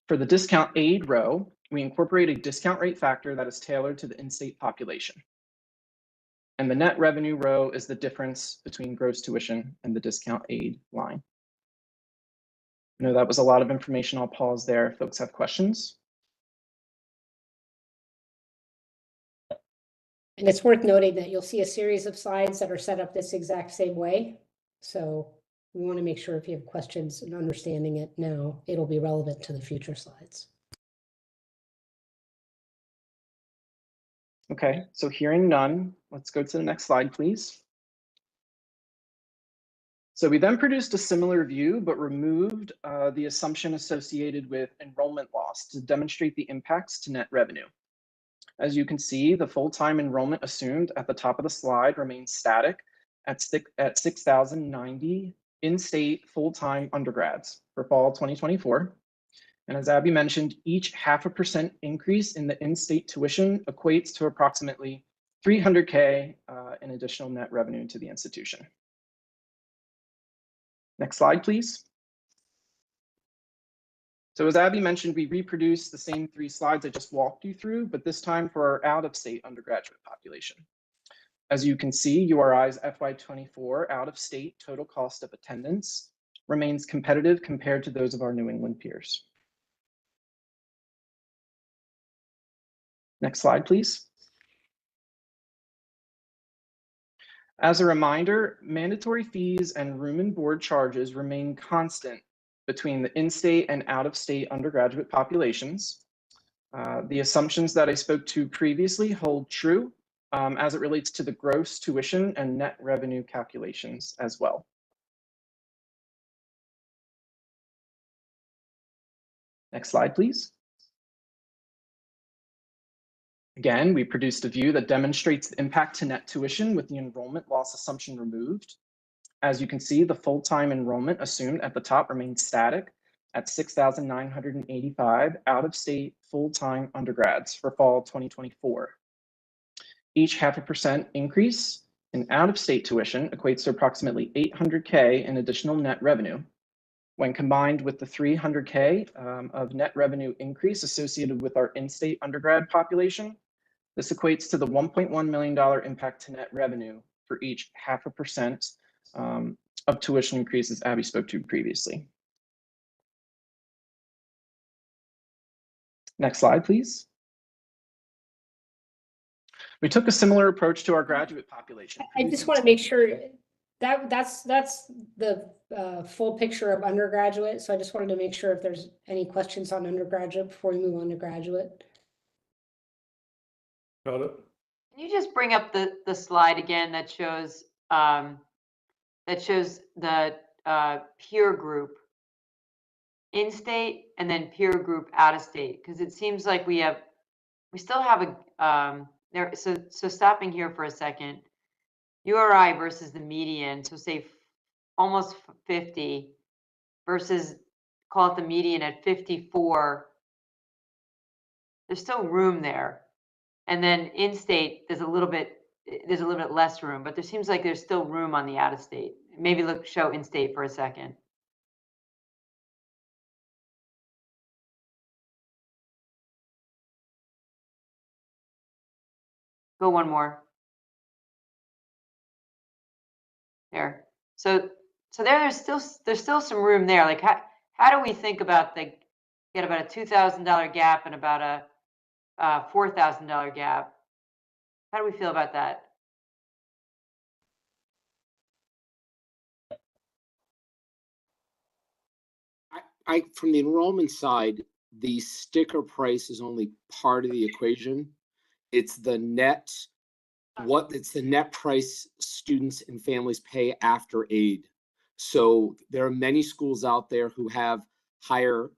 For the discount aid row, we incorporate a discount rate factor that is tailored to the in-state population. And the net revenue row is the difference between gross tuition and the discount aid line. I know that was a lot of information. I'll pause there if folks have questions. And it's worth noting that you'll see a series of slides that are set up this exact same way. So we want to make sure if you have questions and understanding it now, it'll be relevant to the future slides. Okay, so hearing none, let's go to the next slide, please. So we then produced a similar view, but removed the assumption associated with enrollment loss to demonstrate the impacts to net revenue. As you can see, the full-time enrollment assumed at the top of the slide remains static at 6,090 in-state full-time undergrads for fall 2024. And as Abby mentioned, each 0.5% increase in the in-state tuition equates to approximately $300K in additional net revenue to the institution. Next slide, please. So as Abby mentioned, we reproduced the same 3 slides I just walked you through, but this time for our out-of-state undergraduate population. As you can see, URI's FY24 out-of-state total cost of attendance remains competitive compared to those of our New England peers. Next slide, please. As a reminder, mandatory fees and room and board charges remain constant between the in-state and out-of-state undergraduate populations. The assumptions that I spoke to previously hold true as it relates to the gross tuition and net revenue calculations as well. Next slide, please. Again, we produced a view that demonstrates the impact to net tuition with the enrollment loss assumption removed. As you can see, the full-time enrollment assumed at the top remains static at 6,985 out-of-state full-time undergrads for fall 2024. Each 0.5% increase in out-of-state tuition equates to approximately $800K in additional net revenue. When combined with the $300K of net revenue increase associated with our in-state undergrad population, this equates to the $1.1 million impact to net revenue for each 0.5% of tuition increases Abby spoke to previously. Next slide, please. We took a similar approach to our graduate population. I just want to make sure that that's the full picture of undergraduate. So I just wanted to make sure if there's any questions on undergraduate before we move on to graduate. Got it. Can you just bring up the slide again that shows the peer group in-state and then peer group out-of-state? Because it seems like we still have a so stopping here for a second, URI versus the median, so say almost 50 versus call it the median at 54. There's still room there. And then in-state, there's a little bit less room, but there seems like there's still room on the out-of-state. Maybe show in-state for a second. Go one more. There. So there's still some room there. Like how do we think about get about a $2,000 gap and about a $4,000 gap? How do we feel about that? From the enrollment side, the sticker price is only part of the equation. It's the net, it's the net price students and families pay after aid. So there are many schools out there who have higher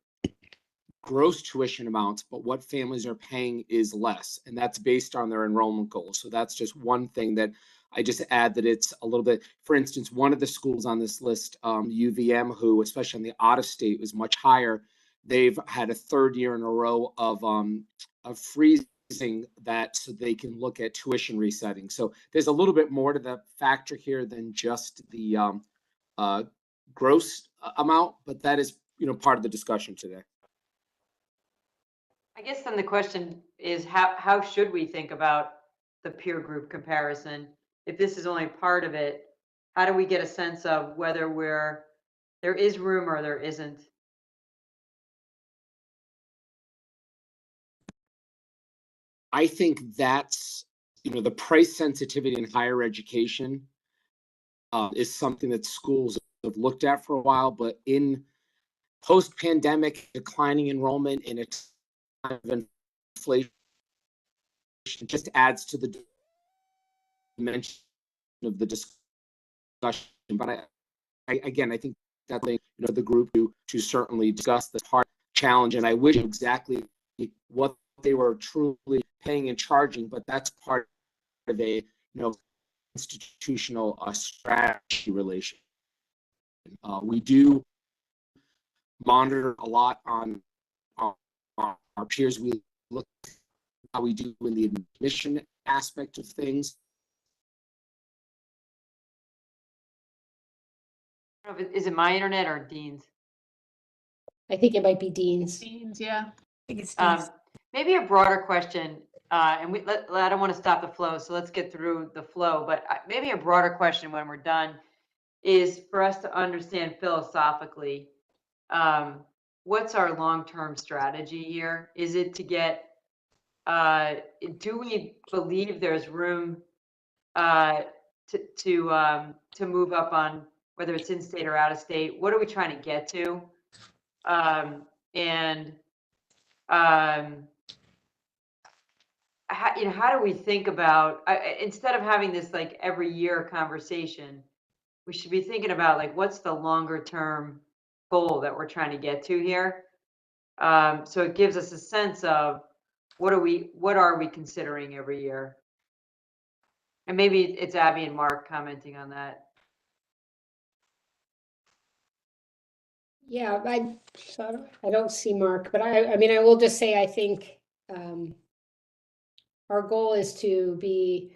gross tuition amounts, but what families are paying is less, and that's based on their enrollment goals. So that's just one thing that I just add, that it's a little bit, for instance, one of the schools on this list, UVM, who especially on the out of state was much higher, they've had a third year in a row of freezing that so they can look at tuition resetting. So there's a little bit more to the factor here than just the gross amount, but that is, part of the discussion today. I guess then the question is how should we think about the peer group comparison? If this is only part of it, how do we get a sense of whether there is room or there isn't? I think that's, the price sensitivity in higher education is something that schools have looked at for a while, but in post-pandemic declining enrollment and it's kind of inflation just adds to the dimension of the discussion. But I think that the group to certainly discuss the hard challenge, and I wish exactly what they were truly paying and charging, but that's part of a institutional strategy relation. We do monitor a lot on our peers. We look at how we do in the admission aspect of things. Is it my internet or Dean's? I think it might be Dean's. Dean's, yeah. I think it's Dean's. Maybe a broader question, and I don't want to stop the flow, so let's get through the flow, but maybe a broader question when we're done is for us to understand philosophically, what's our long-term strategy here? Is it to get, do we believe there's room to move up on whether it's in-state or out-of-state? What are we trying to get to? How do we think about, instead of having this like every year conversation, we should be thinking about like, what's the longer term goal that we're trying to get to here? So it gives us a sense of what are we considering every year? And maybe it's Abby and Mark commenting on that. Yeah, I don't see Mark, but I mean, I will just say, I think our goal is to be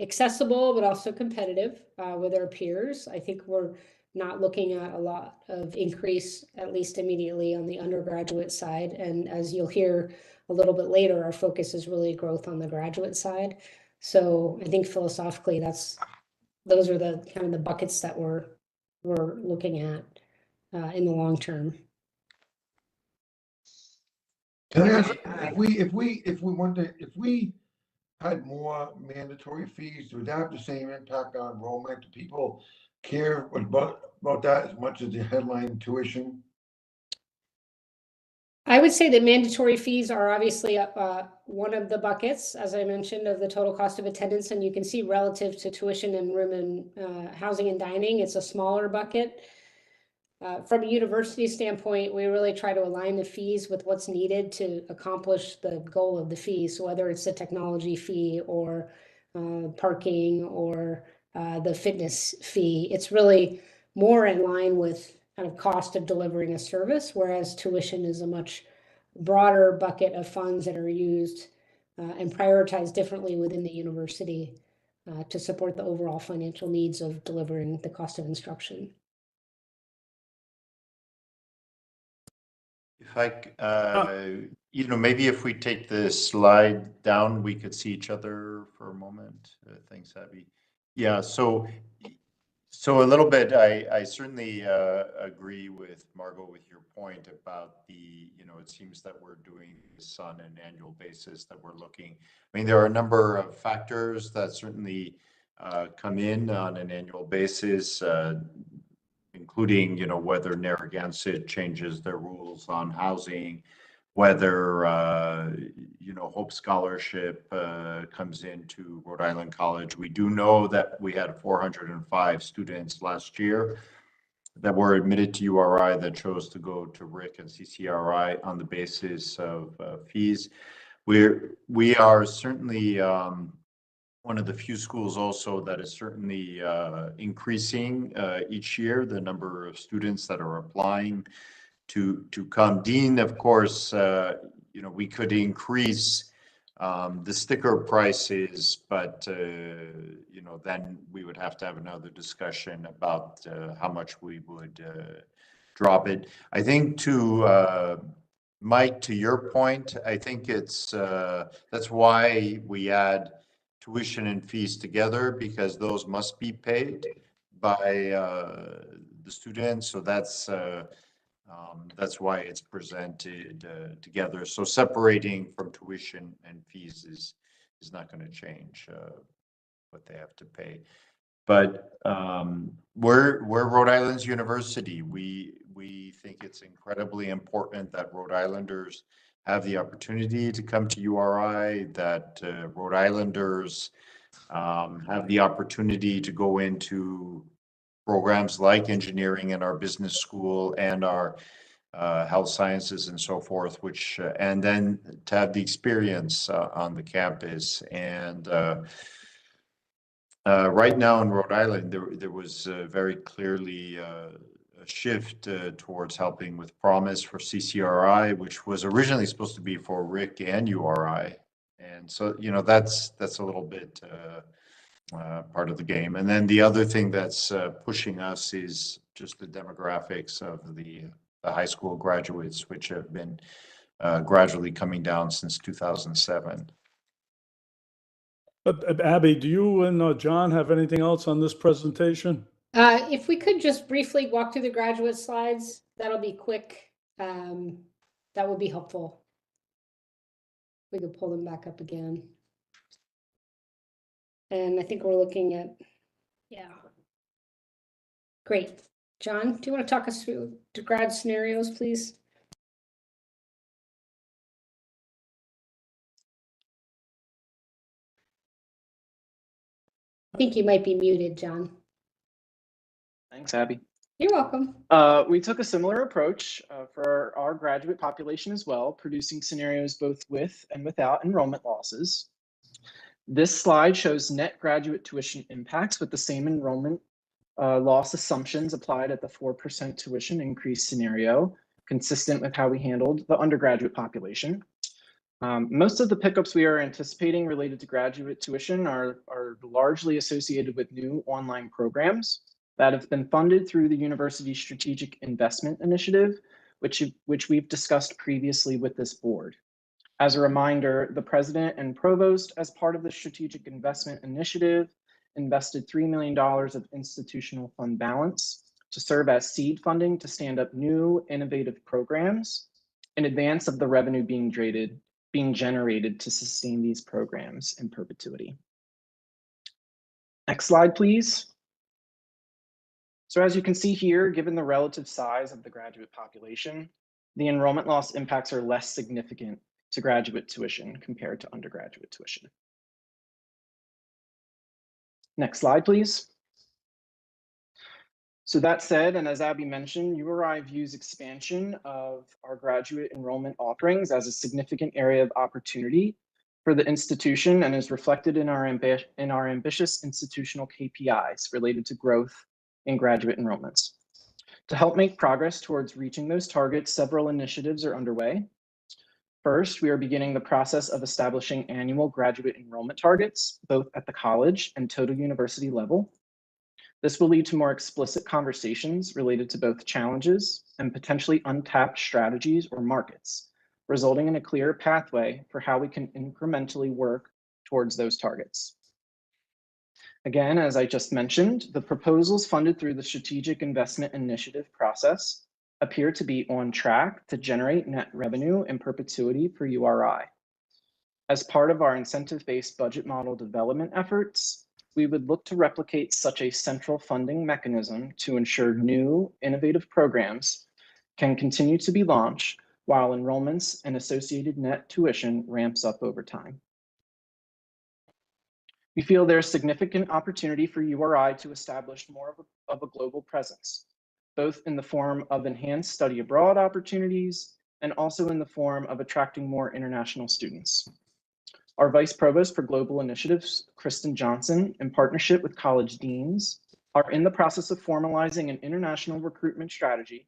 accessible, but also competitive with our peers. I think we're not looking at a lot of increase, at least immediately, on the undergraduate side. And as you'll hear a little bit later, our focus is really growth on the graduate side. So I think philosophically, those are the kind of the buckets that we're looking at in the long term. Can I ask, if we had more mandatory fees, would that have the same impact on enrollment? Do people care about that as much as the headline tuition? I would say that mandatory fees are obviously one of the buckets, as I mentioned, of the total cost of attendance. And you can see relative to tuition and room and housing and dining, it's a smaller bucket. From a university standpoint, we really try to align the fees with what's needed to accomplish the goal of the fees. So whether it's the technology fee or parking or the fitness fee, it's really more in line with kind of cost of delivering a service, whereas tuition is a much broader bucket of funds that are used and prioritized differently within the university to support the overall financial needs of delivering the cost of instruction. If maybe if we take the slide down, we could see each other for a moment. Thanks, Abby. Yeah, so a little bit, I certainly agree with Margot with your point about the, it seems that we're doing this on an annual basis, that we're looking. I mean, there are a number of factors that certainly come in on an annual basis, including, whether Narragansett changes their rules on housing, whether, Hope Scholarship comes into Rhode Island College. We do know that we had 405 students last year that were admitted to URI that chose to go to RIC and CCRI on the basis of fees. We are certainly one of the few schools also that is certainly increasing each year, the number of students that are applying to come. Dean, of course, you know, we could increase the sticker prices, but you know, then we would have to have another discussion about how much we would drop it. I think to Mike, to your point, I think it's that's why we add tuition and fees together, because those must be paid by the students. So that's why it's presented together. So separating from tuition and fees is not going to change what they have to pay. But we're Rhode Island's university. We think it's incredibly important that Rhode Islanders have the opportunity to come to URI, that Rhode Islanders have the opportunity to go into programs like engineering in our business school and our health sciences and so forth, which and then to have the experience on the campus. And right now in Rhode Island, there was very clearly a shift towards helping with Promise for CCRI, which was originally supposed to be for RIC and URI. And so, you know, that's a little bit part of the game. And then the other thing that's pushing us is just the demographics of the high school graduates, which have been gradually coming down since 2007. Abby, do you and John have anything else on this presentation? If we could just briefly walk through the graduate slides, that'll be quick. That would be helpful. We could pull them back up again. And I think we're looking at, yeah. Great. John, do you want to talk us through the grad scenarios, please? I think you might be muted, John. Thanks, Abby. You're welcome. We took a similar approach for our graduate population as well, producing scenarios both with and without enrollment losses. This slide shows net graduate tuition impacts with the same enrollment loss assumptions applied at the 4% tuition increase scenario, consistent with how we handled the undergraduate population. Most of the pickups we are anticipating related to graduate tuition are largely associated with new online programs that have been funded through the University Strategic Investment Initiative, which we've discussed previously with this board. As a reminder, the president and provost, as part of the Strategic Investment Initiative, invested $3 million of institutional fund balance to serve as seed funding to stand up new innovative programs in advance of the revenue being generated to sustain these programs in perpetuity. Next slide, please. So as you can see here, given the relative size of the graduate population, the enrollment loss impacts are less significant to graduate tuition compared to undergraduate tuition. Next slide, please. So that said, and as Abby mentioned, URI views expansion of our graduate enrollment offerings as a significant area of opportunity for the institution and is reflected in our ambitious institutional KPIs related to growth in graduate enrollments. To help make progress towards reaching those targets, several initiatives are underway. First, we are beginning the process of establishing annual graduate enrollment targets, both at the college and total university level. This will lead to more explicit conversations related to both challenges and potentially untapped strategies or markets, resulting in a clear pathway for how we can incrementally work towards those targets. Again, as I just mentioned, the proposals funded through the Strategic Investment Initiative process appear to be on track to generate net revenue in perpetuity for URI. As part of our incentive-based budget model development efforts, we would look to replicate such a central funding mechanism to ensure new, innovative programs can continue to be launched while enrollments and associated net tuition ramps up over time. We feel there's significant opportunity for URI to establish more of a global presence, both in the form of enhanced study abroad opportunities and also in the form of attracting more international students. Our Vice Provost for Global Initiatives, Kristen Johnson, in partnership with college deans, are in the process of formalizing an international recruitment strategy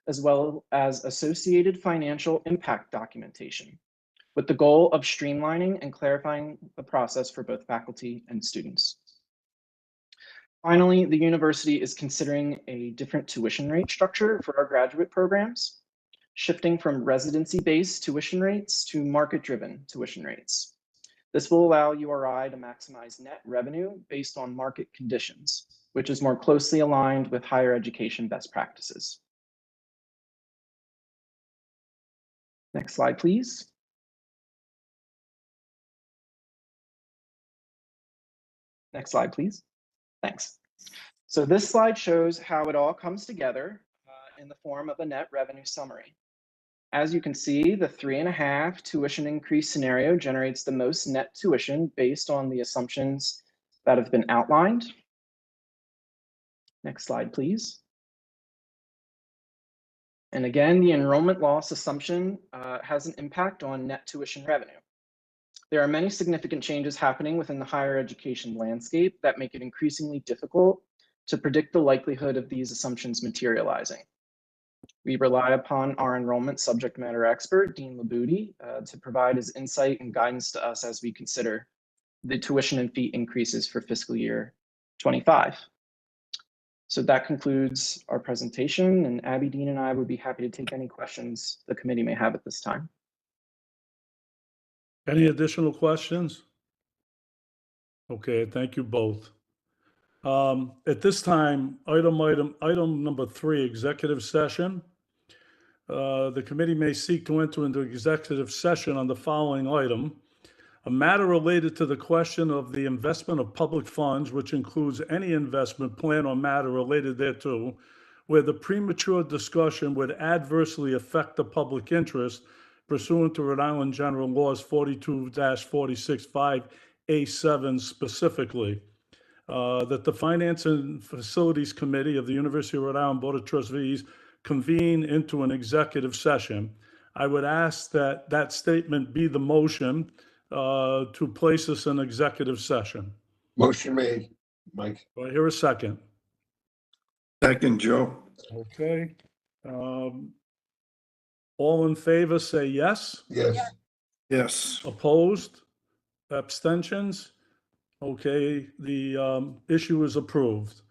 as well as associated financial impact documentation, with the goal of streamlining and clarifying the process for both faculty and students. Finally, the university is considering a different tuition rate structure for our graduate programs, shifting from residency-based tuition rates to market-driven tuition rates. This will allow URI to maximize net revenue based on market conditions, which is more closely aligned with higher education best practices. Next slide, please. Next slide, please. Thanks. So this slide shows how it all comes together in the form of a net revenue summary. As you can see, the 3.5 tuition increase scenario generates the most net tuition based on the assumptions that have been outlined. Next slide, please. And again, the enrollment loss assumption has an impact on net tuition revenue. There are many significant changes happening within the higher education landscape that make it increasingly difficult to predict the likelihood of these assumptions materializing. We rely upon our enrollment subject matter expert, Dean Labuti, to provide his insight and guidance to us as we consider the tuition and fee increases for fiscal year 25. So that concludes our presentation, and Abby, Dean, and I would be happy to take any questions the committee may have at this time. Any additional questions? Okay, thank you both. At this time, item number 3, executive session. The committee may seek to enter into executive session on the following item. A matter related to the question of the investment of public funds, which includes any investment plan or matter related thereto, where the premature discussion would adversely affect the public interest pursuant to Rhode Island General Laws 42-46(5)(a)(7) specifically. That the Finance and Facilities Committee of the University of Rhode Island Board of Trustees convene into an executive session. I would ask that that statement be the motion to place us in executive session. Motion made, Mike. Do I hear a second? Second, Joe. Okay. All in favor, say yes. Yes. Yes. Opposed? Abstentions? Okay, the issue is approved.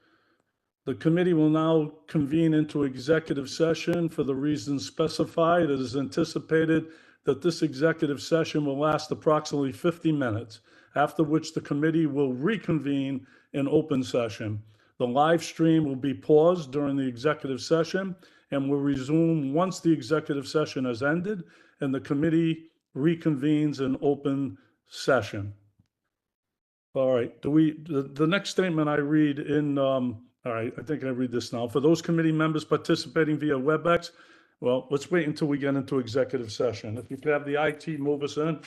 The committee will now convene into executive session for the reasons specified. It is anticipated that this executive session will last approximately 50 minutes, after which the committee will reconvene in open session. The live stream will be paused during the executive session and will resume once the executive session has ended and the committee reconvenes in open session. All right, the next statement I read in, all right, I think I read this now. For those committee members participating via WebEx, well, let's wait until we get into executive session. If you could have the IT move us in.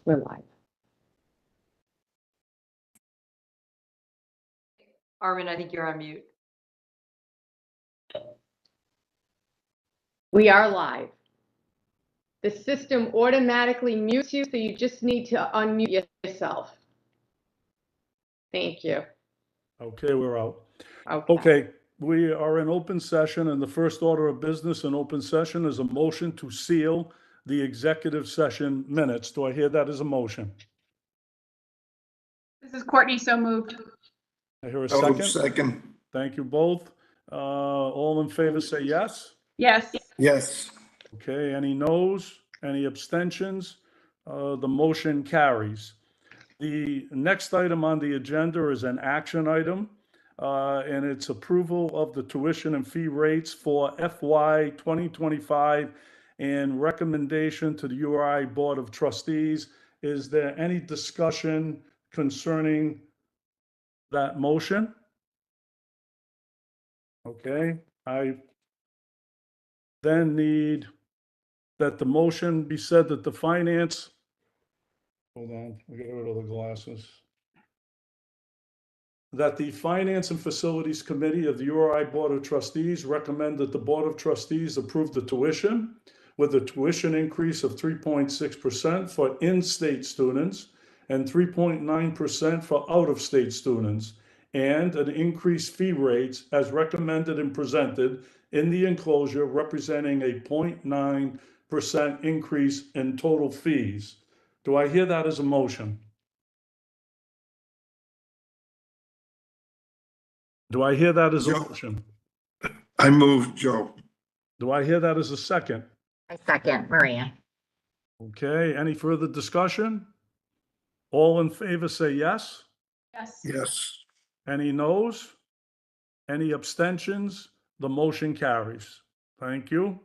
We're live. Armin, I think you're on mute. We are live. The system automatically mutes you, so you just need to unmute yourself. Thank you. Okay, we're out. Okay. Okay, we are in open session, and the first order of business in open session is a motion to seal the executive session minutes. Do I hear that as a motion? This is Courtney, so moved. I hear a Oh, second. second. Thank you both. All in favor say yes. Yes. Yes. Okay, any noes? Any abstentions? The motion carries. The next item on the agenda is an action item, and it's approval of the tuition and fee rates for FY 2025 and recommendation to the URI Board of Trustees. Is there any discussion concerning that motion? Okay, I then need that the motion be said that the finance, hold on, we got rid of the glasses. That the Finance and Facilities Committee of the URI Board of Trustees recommend that the Board of Trustees approve the tuition with a tuition increase of 3.6% for in-state students and 3.9% for out-of-state students, and an increased fee rates as recommended and presented in the enclosure representing a 0.9% increase in total fees. Do I hear that as a motion? Do I hear that as a Joe. motion? I move, Joe. Do I hear that as a second? I second, Maria. Okay, any further discussion? All in favor say yes. Yes. Yes. Any noes? Any abstentions? The motion carries. Thank you.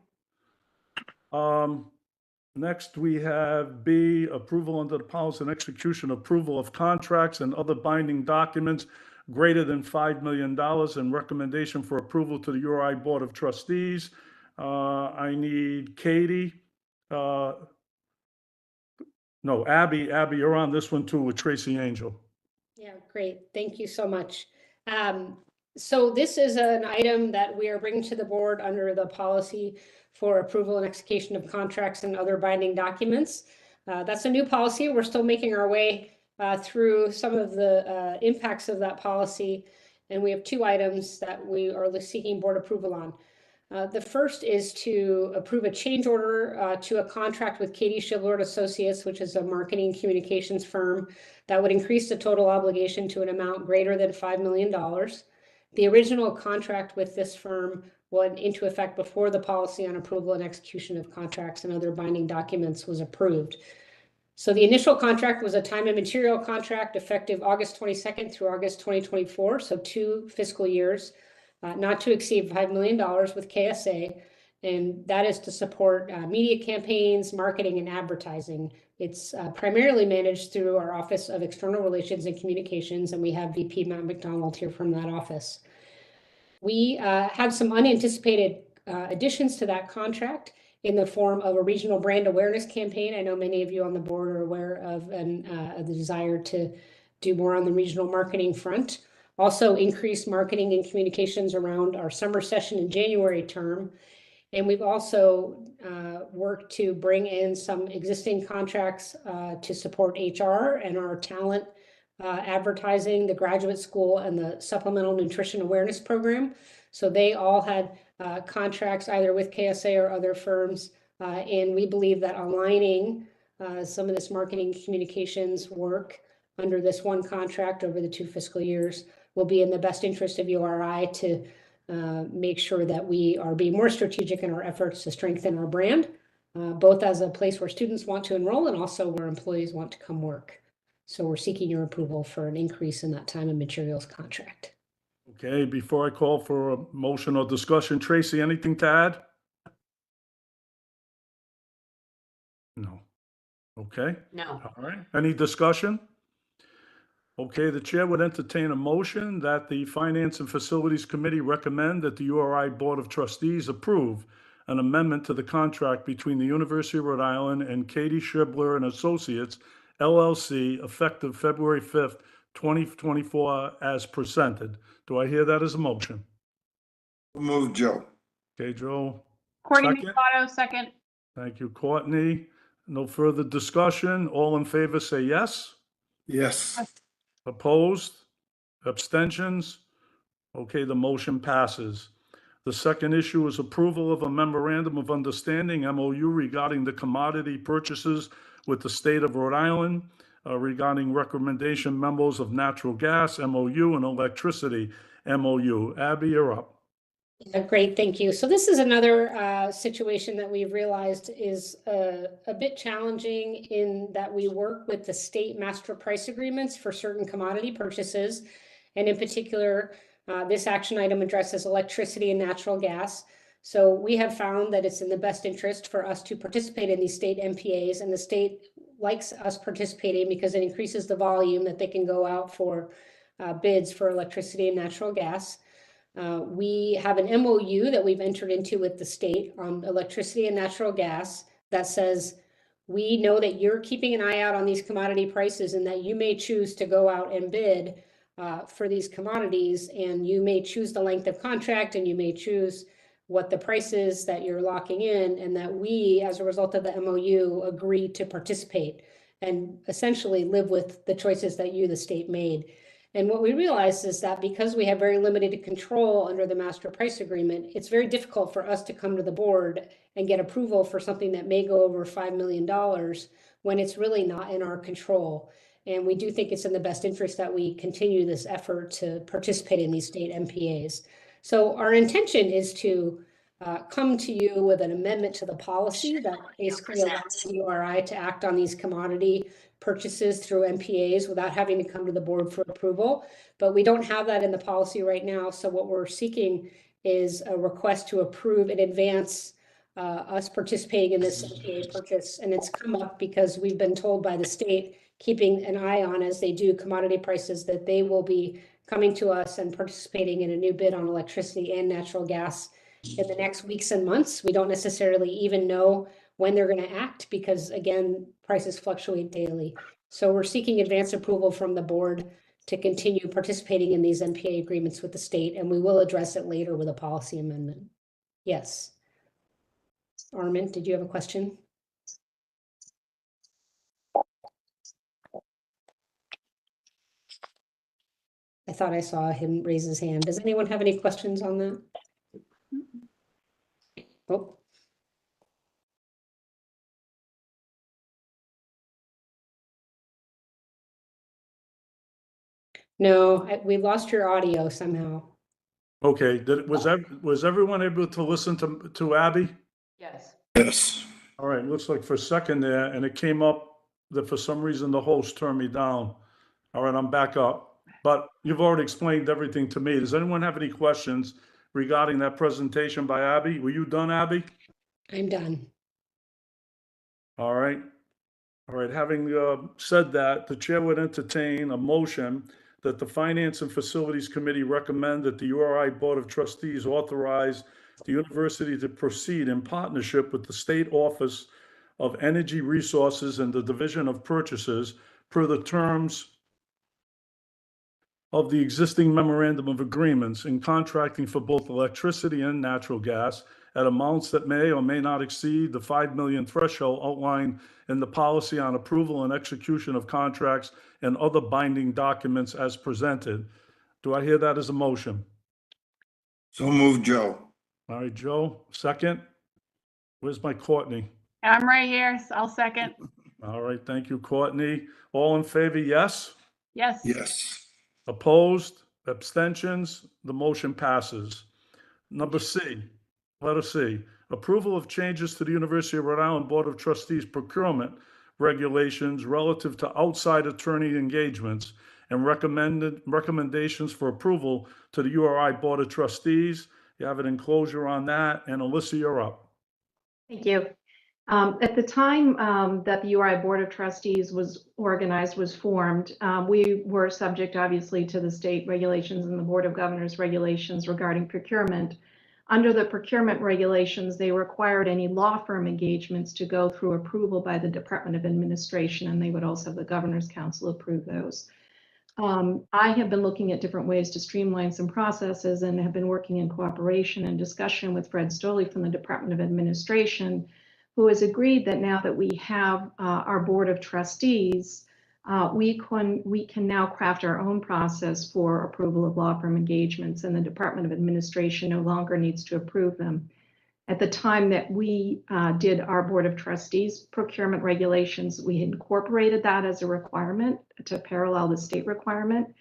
Next, we have B, approval under the policy and execution approval of contracts and other binding documents greater than $5 million and recommendation for approval to the URI Board of Trustees. I need Katie. No, Abby, you're on this one too with Tracy Angel. Yeah, great. Thank you so much. So this is an item that we are bringing to the board under the policy for approval and execution of contracts and other binding documents. That's a new policy. We're still making our way through some of the impacts of that policy. And we have two items that we are seeking board approval on. The first is to approve a change order to a contract with Katie Shivlord Associates, which is a marketing communications firm that would increase the total obligation to an amount greater than $5 million. The original contract with this firm went into effect before the policy on approval and execution of contracts and other binding documents was approved. So the initial contract was a time and material contract effective August 22nd through August 2024, so 2 fiscal years. Not to exceed $5 million with KSA, and that is to support media campaigns, marketing, and advertising. It's primarily managed through our Office of External Relations and Communications, and we have VP Matt McDonald here from that office. We have some unanticipated additions to that contract in the form of a regional brand awareness campaign. I know many of you on the board are aware of the desire to do more on the regional marketing front. Also increased marketing and communications around our summer session in January term. And we've also worked to bring in some existing contracts to support HR and our talent advertising, the graduate school, and the supplemental nutrition awareness program. So they all had contracts either with KSA or other firms. And we believe that aligning some of this marketing communications work under this one contract over the 2 fiscal years will be in the best interest of URI to make sure that we are being more strategic in our efforts to strengthen our brand, both as a place where students want to enroll and also where employees want to come work. So we're seeking your approval for an increase in that time and materials contract. Okay, before I call for a motion or discussion, Tracy, anything to add? No. Okay. No. All right. Any discussion? Okay, the chair would entertain a motion that the Finance and Facilities Committee recommend that the URI Board of Trustees approve an amendment to the contract between the University of Rhode Island and Katie Shibler and Associates, LLC, effective February 5th, 2024, as presented. Do I hear that as a motion? Move, Joe. Okay, Joe. Courtney Second. Mikado, second. Thank you, Courtney. No further discussion. All in favor, say yes. Yes. Opposed? Abstentions? Okay, the motion passes. The second issue is approval of a memorandum of understanding, MOU, regarding the commodity purchases with the state of Rhode Island regarding recommendation memos of natural gas, MOU, and electricity, MOU. Abby, you're up. Great, thank you. So this is another situation that we've realized is a bit challenging in that we work with the state master price agreements for certain commodity purchases. And in particular, this action item addresses electricity and natural gas. So we have found that it's in the best interest for us to participate in these state MPAs, and the state likes us participating because it increases the volume that they can go out for bids for electricity and natural gas. We have an MOU that we've entered into with the state on electricity and natural gas that says, we know that you're keeping an eye out on these commodity prices and that you may choose to go out and bid for these commodities, and you may choose the length of contract, and you may choose what the price is that you're locking in, and that we, as a result of the MOU, agree to participate and essentially live with the choices that you, the state, made. And what we realized is that because we have very limited control under the master price agreement, it's very difficult for us to come to the board and get approval for something that may go over $5 million when it's really not in our control. And we do think it's in the best interest that we continue this effort to participate in these state MPAs. So our intention is to come to you with an amendment to the policy that basically allows the URI to act on these commodity purchases through MPAs without having to come to the board for approval. But we don't have that in the policy right now. So what we're seeking is a request to approve in advance us participating in this MPA purchase. And it's come up because we've been told by the state, keeping an eye on as they do commodity prices, that they will be coming to us and participating in a new bid on electricity and natural gas in the next weeks and months. We don't necessarily even know when they're going to act because, again, prices fluctuate daily. So we're seeking advance approval from the board to continue participating in these MPA agreements with the state, and we will address it later with a policy amendment. Yes. Armin, did you have a question? I thought I saw him raise his hand. Does anyone have any questions on that? Oh. No, we lost your audio somehow. Okay, was everyone able to listen to Abby? Yes. Yes. All right, looks like for a second there, and it came up that for some reason the host turned me down. All right, I'm back up. But you've already explained everything to me. Does anyone have any questions regarding that presentation by Abby? Were you done, Abby? I'm done. All right. All right, having said that, the chair would entertain a motion that the Finance and Facilities Committee recommend that the URI Board of Trustees authorize the university to proceed in partnership with the State Office of Energy Resources and the Division of Purchases per the terms of the existing memorandum of agreements in contracting for both electricity and natural gas at amounts that may or may not exceed the 5 million threshold outlined in the policy on approval and execution of contracts and other binding documents as presented. Do I hear that as a motion? So move, Joe. All right, Joe, second. Where's my Courtney? I'm right here. So I'll second. All right, thank you, Courtney. All in favor, yes? Yes. Yes. Opposed? Abstentions? The motion passes. Number C, letter C, approval of changes to the University of Rhode Island Board of Trustees procurement regulations relative to outside attorney engagements and recommendations for approval to the URI Board of Trustees. You have an enclosure on that, and Alyssa, you're up. Thank you. At the time that the URI Board of Trustees was formed, we were subject, obviously, to the state regulations and the Board of Governors regulations regarding procurement. Under the procurement regulations, they required any law firm engagements to go through approval by the Department of Administration, and they would also have the Governor's Council approve those. I have been looking at different ways to streamline some processes and have been working in cooperation and discussion with Fred Stoley from the Department of Administration, who has agreed that now that we have our Board of Trustees, we can now craft our own process for approval of law firm engagements, and the Department of Administration no longer needs to approve them. At the time that we did our Board of Trustees procurement regulations, we incorporated that as a requirement to parallel the state requirement.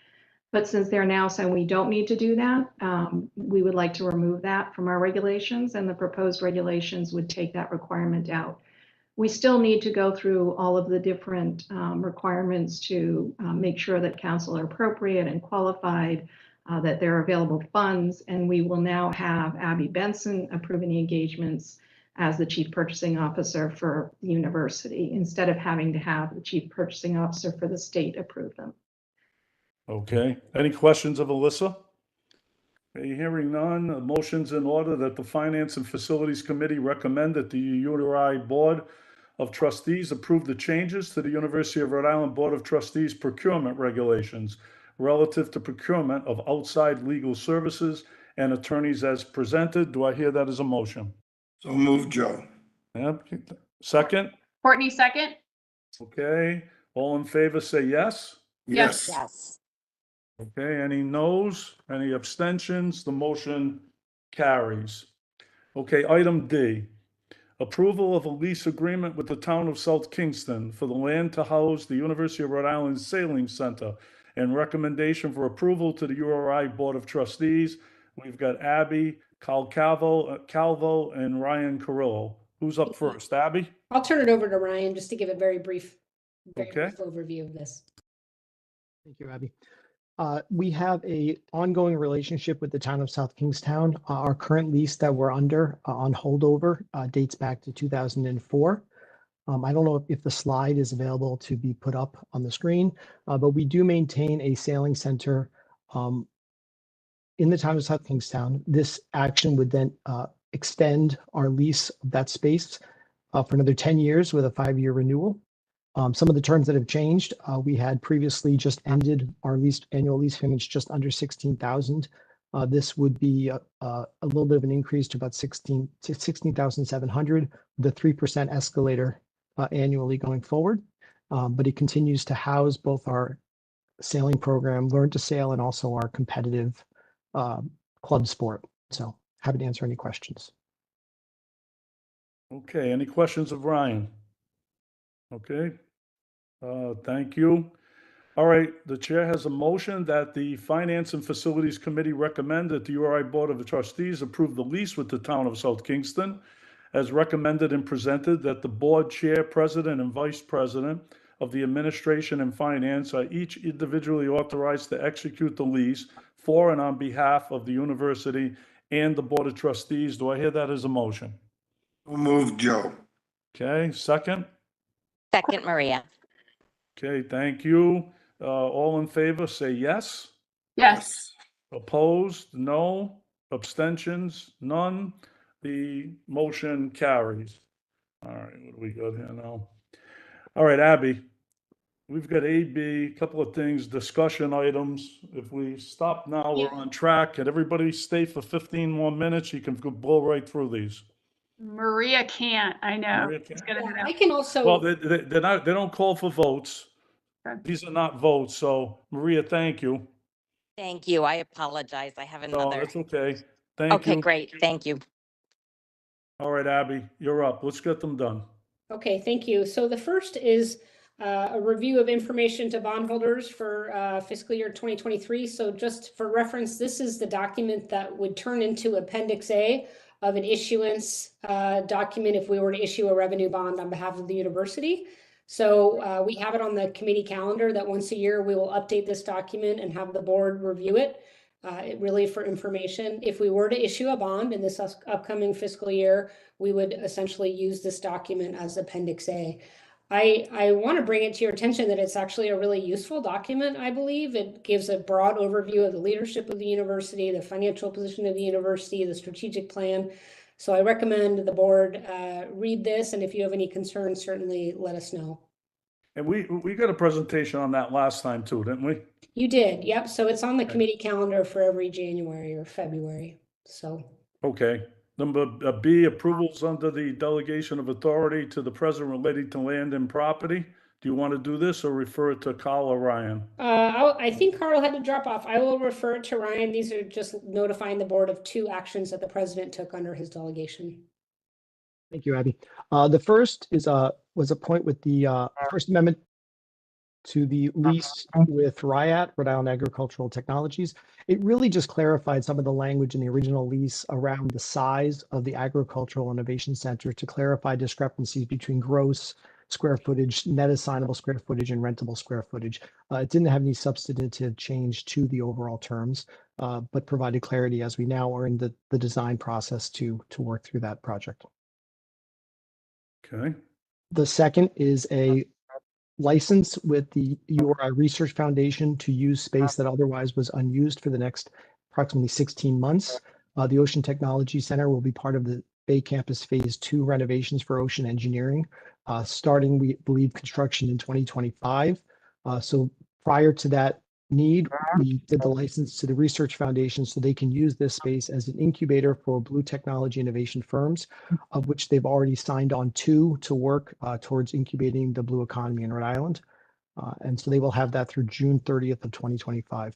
But since they're now saying we don't need to do that, we would like to remove that from our regulations, and the proposed regulations would take that requirement out. We still need to go through all of the different requirements to make sure that council are appropriate and qualified, that there are available funds, and we will now have Abby Benson approving the engagements as the chief purchasing officer for the university, instead of having to have the chief purchasing officer for the state approve them. Okay, any questions of Alyssa? Okay, hearing none, a motion's in order that the Finance and Facilities Committee recommend that the URI Board of Trustees approve the changes to the University of Rhode Island Board of Trustees procurement regulations relative to procurement of outside legal services and attorneys as presented. Do I hear that as a motion? So move, Joe. Yep. Second? Courtney, second? Okay, all in favor say yes. Yes. Yes. Okay, any noes, any abstentions? The motion carries. Okay, item D, approval of a lease agreement with the town of South Kingston for the land to house the University of Rhode Island Sailing Center and recommendation for approval to the URI Board of Trustees. We've got Abby Calvo, and Ryan Carrillo. Who's up first? Abby? I'll turn it over to Ryan just to give a very brief overview of this. Thank you, Abby. We have a ongoing relationship with the town of South Kingstown. Our current lease that we're under on holdover dates back to 2004. I don't know if the slide is available to be put up on the screen, but we do maintain a sailing center in the town of South Kingstown. This action would then extend our lease of that space for another 10 years with a 5-year renewal. Some of the terms that have changed, we had previously just ended our annual lease payments just under $16,000. This would be a little bit of an increase to about $16,700 with a 3% escalator annually going forward. But it continues to house both our sailing program, Learn to Sail, and also our competitive club sport. So happy to answer any questions. Okay, any questions of Ryan? Okay, thank you. All right, the chair has a motion that the Finance and Facilities Committee recommend that the URI Board of Trustees approve the lease with the town of South Kingston as recommended and presented, that the board chair, president, and vice president of the administration and finance are each individually authorized to execute the lease for and on behalf of the university and the Board of Trustees. Do I hear that as a motion? So move, Joe. Okay, second? Second, Maria. Okay, thank you. All in favor, say yes. Yes. Opposed? No. Abstentions? None. The motion carries. All right, what do we got here now? All right, Abby, we've got A, B, a couple of things, discussion items. If we stop now, we're on track. Can everybody stay for 15 more minutes? You can blow right through these. Maria can't, I know. Maria can't. I can also. Well, they don't call for votes. Okay. These are not votes, so Maria, thank you. Thank you. I apologize. I have No, another. that's okay. Thank Okay, you. great. Thank you. All right, Abby, you're up. Let's get them done. Okay, thank you. So the first is a review of information to bondholders for fiscal year 2023. So just for reference, this is the document that would turn into Appendix A of an issuance document if we were to issue a revenue bond on behalf of the university. So we have it on the committee calendar that once a year we will update this document and have the board review it. Really for information. If we were to issue a bond in this upcoming fiscal year, we would essentially use this document as Appendix A. I want to bring it to your attention that it's actually a really useful document, I believe. It gives a broad overview of the leadership of the university, the financial position of the university, the strategic plan. So I recommend the board read this, and if you have any concerns, certainly let us know. And we got a presentation on that last time too, didn't we? You did, yep. So it's on the Okay. committee calendar for every January or February. So Okay. Number B, approvals under the delegation of authority to the president relating to land and property. Do you want to do this or refer it to Carl or Ryan? I think Carl had to drop off. I will refer it to Ryan. These are just notifying the board of 2 actions that the president took under his delegation. Thank you, Abby. The first is was a point with the First Amendment to the lease with RIAT, Rhode Island Agricultural Technologies. It really just clarified some of the language in the original lease around the size of the Agricultural Innovation Center to clarify discrepancies between gross square footage, net assignable square footage, and rentable square footage. It didn't have any substantive change to the overall terms, but provided clarity as we now are in the design process to work through that project. Okay. The second is a license with the URI Research Foundation to use space that otherwise was unused for the next approximately 16 months. The Ocean Technology Center will be part of the Bay Campus Phase 2 renovations for ocean engineering, starting, we believe, construction in 2025. So prior to that need, we did the license to the Research Foundation so they can use this space as an incubator for blue technology innovation firms, of which they've already signed on 2 to work towards incubating the blue economy in Rhode Island. And so they will have that through June 30th of 2025.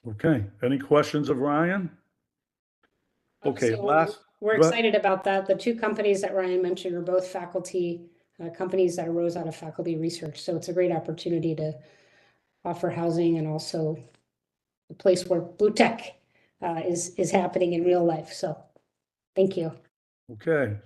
Okay. Any questions of Ryan? Okay, So we're go ahead. excited about that. The 2 companies that Ryan mentioned are both faculty companies that arose out of faculty research. So it's a great opportunity to offer housing and also a place where blue tech is happening in real life. So thank you. Okay.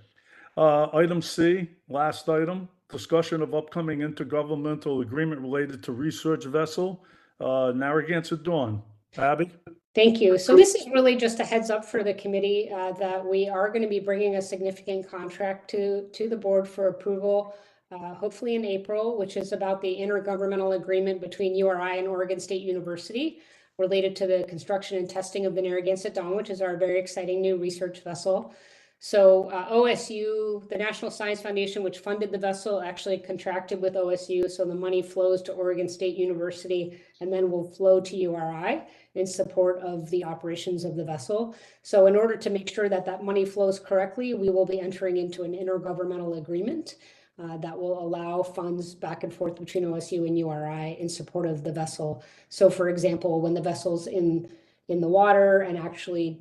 Item C, last item, discussion of upcoming intergovernmental agreement related to research vessel, Narragansett Dawn. Abby? Thank you. So this is really just a heads up for the committee that we are going to be bringing a significant contract to the board for approval, hopefully in April, which is about the intergovernmental agreement between URI and Oregon State University related to the construction and testing of the Narragansett Dawn, which is our very exciting new research vessel. So OSU, the National Science Foundation, which funded the vessel, actually contracted with OSU. So the money flows to Oregon State University and then will flow to URI in support of the operations of the vessel. So in order to make sure that that money flows correctly, we will be entering into an intergovernmental agreement that will allow funds back and forth between OSU and URI in support of the vessel. So for example, when the vessel's in the water and actually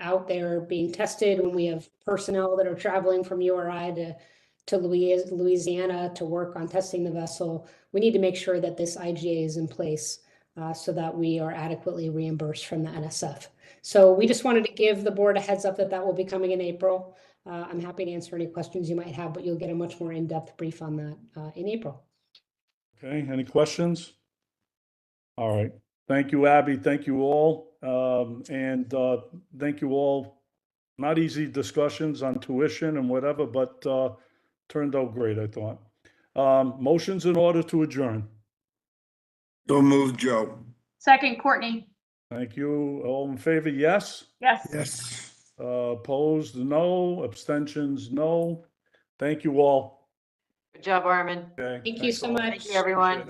out there being tested, when we have personnel that are traveling from URI to Louisiana to work on testing the vessel, we need to make sure that this IGA is in place so that we are adequately reimbursed from the NSF. So we just wanted to give the board a heads up that will be coming in April. I'm happy to answer any questions you might have, but you'll get a much more in-depth brief on that in April. Okay, any questions? All right. Thank you, Abby. Thank you all. And thank you all. Not easy discussions on tuition and whatever, but turned out great, I thought. Motions in order to adjourn. So moved, Joe. Second, Courtney. Thank you. All in favor, yes? Yes. Yes. Opposed, no. Abstentions, no. Thank you all. Good job, Armin. Okay. Thank you thanks so all. much. Thank you, everyone.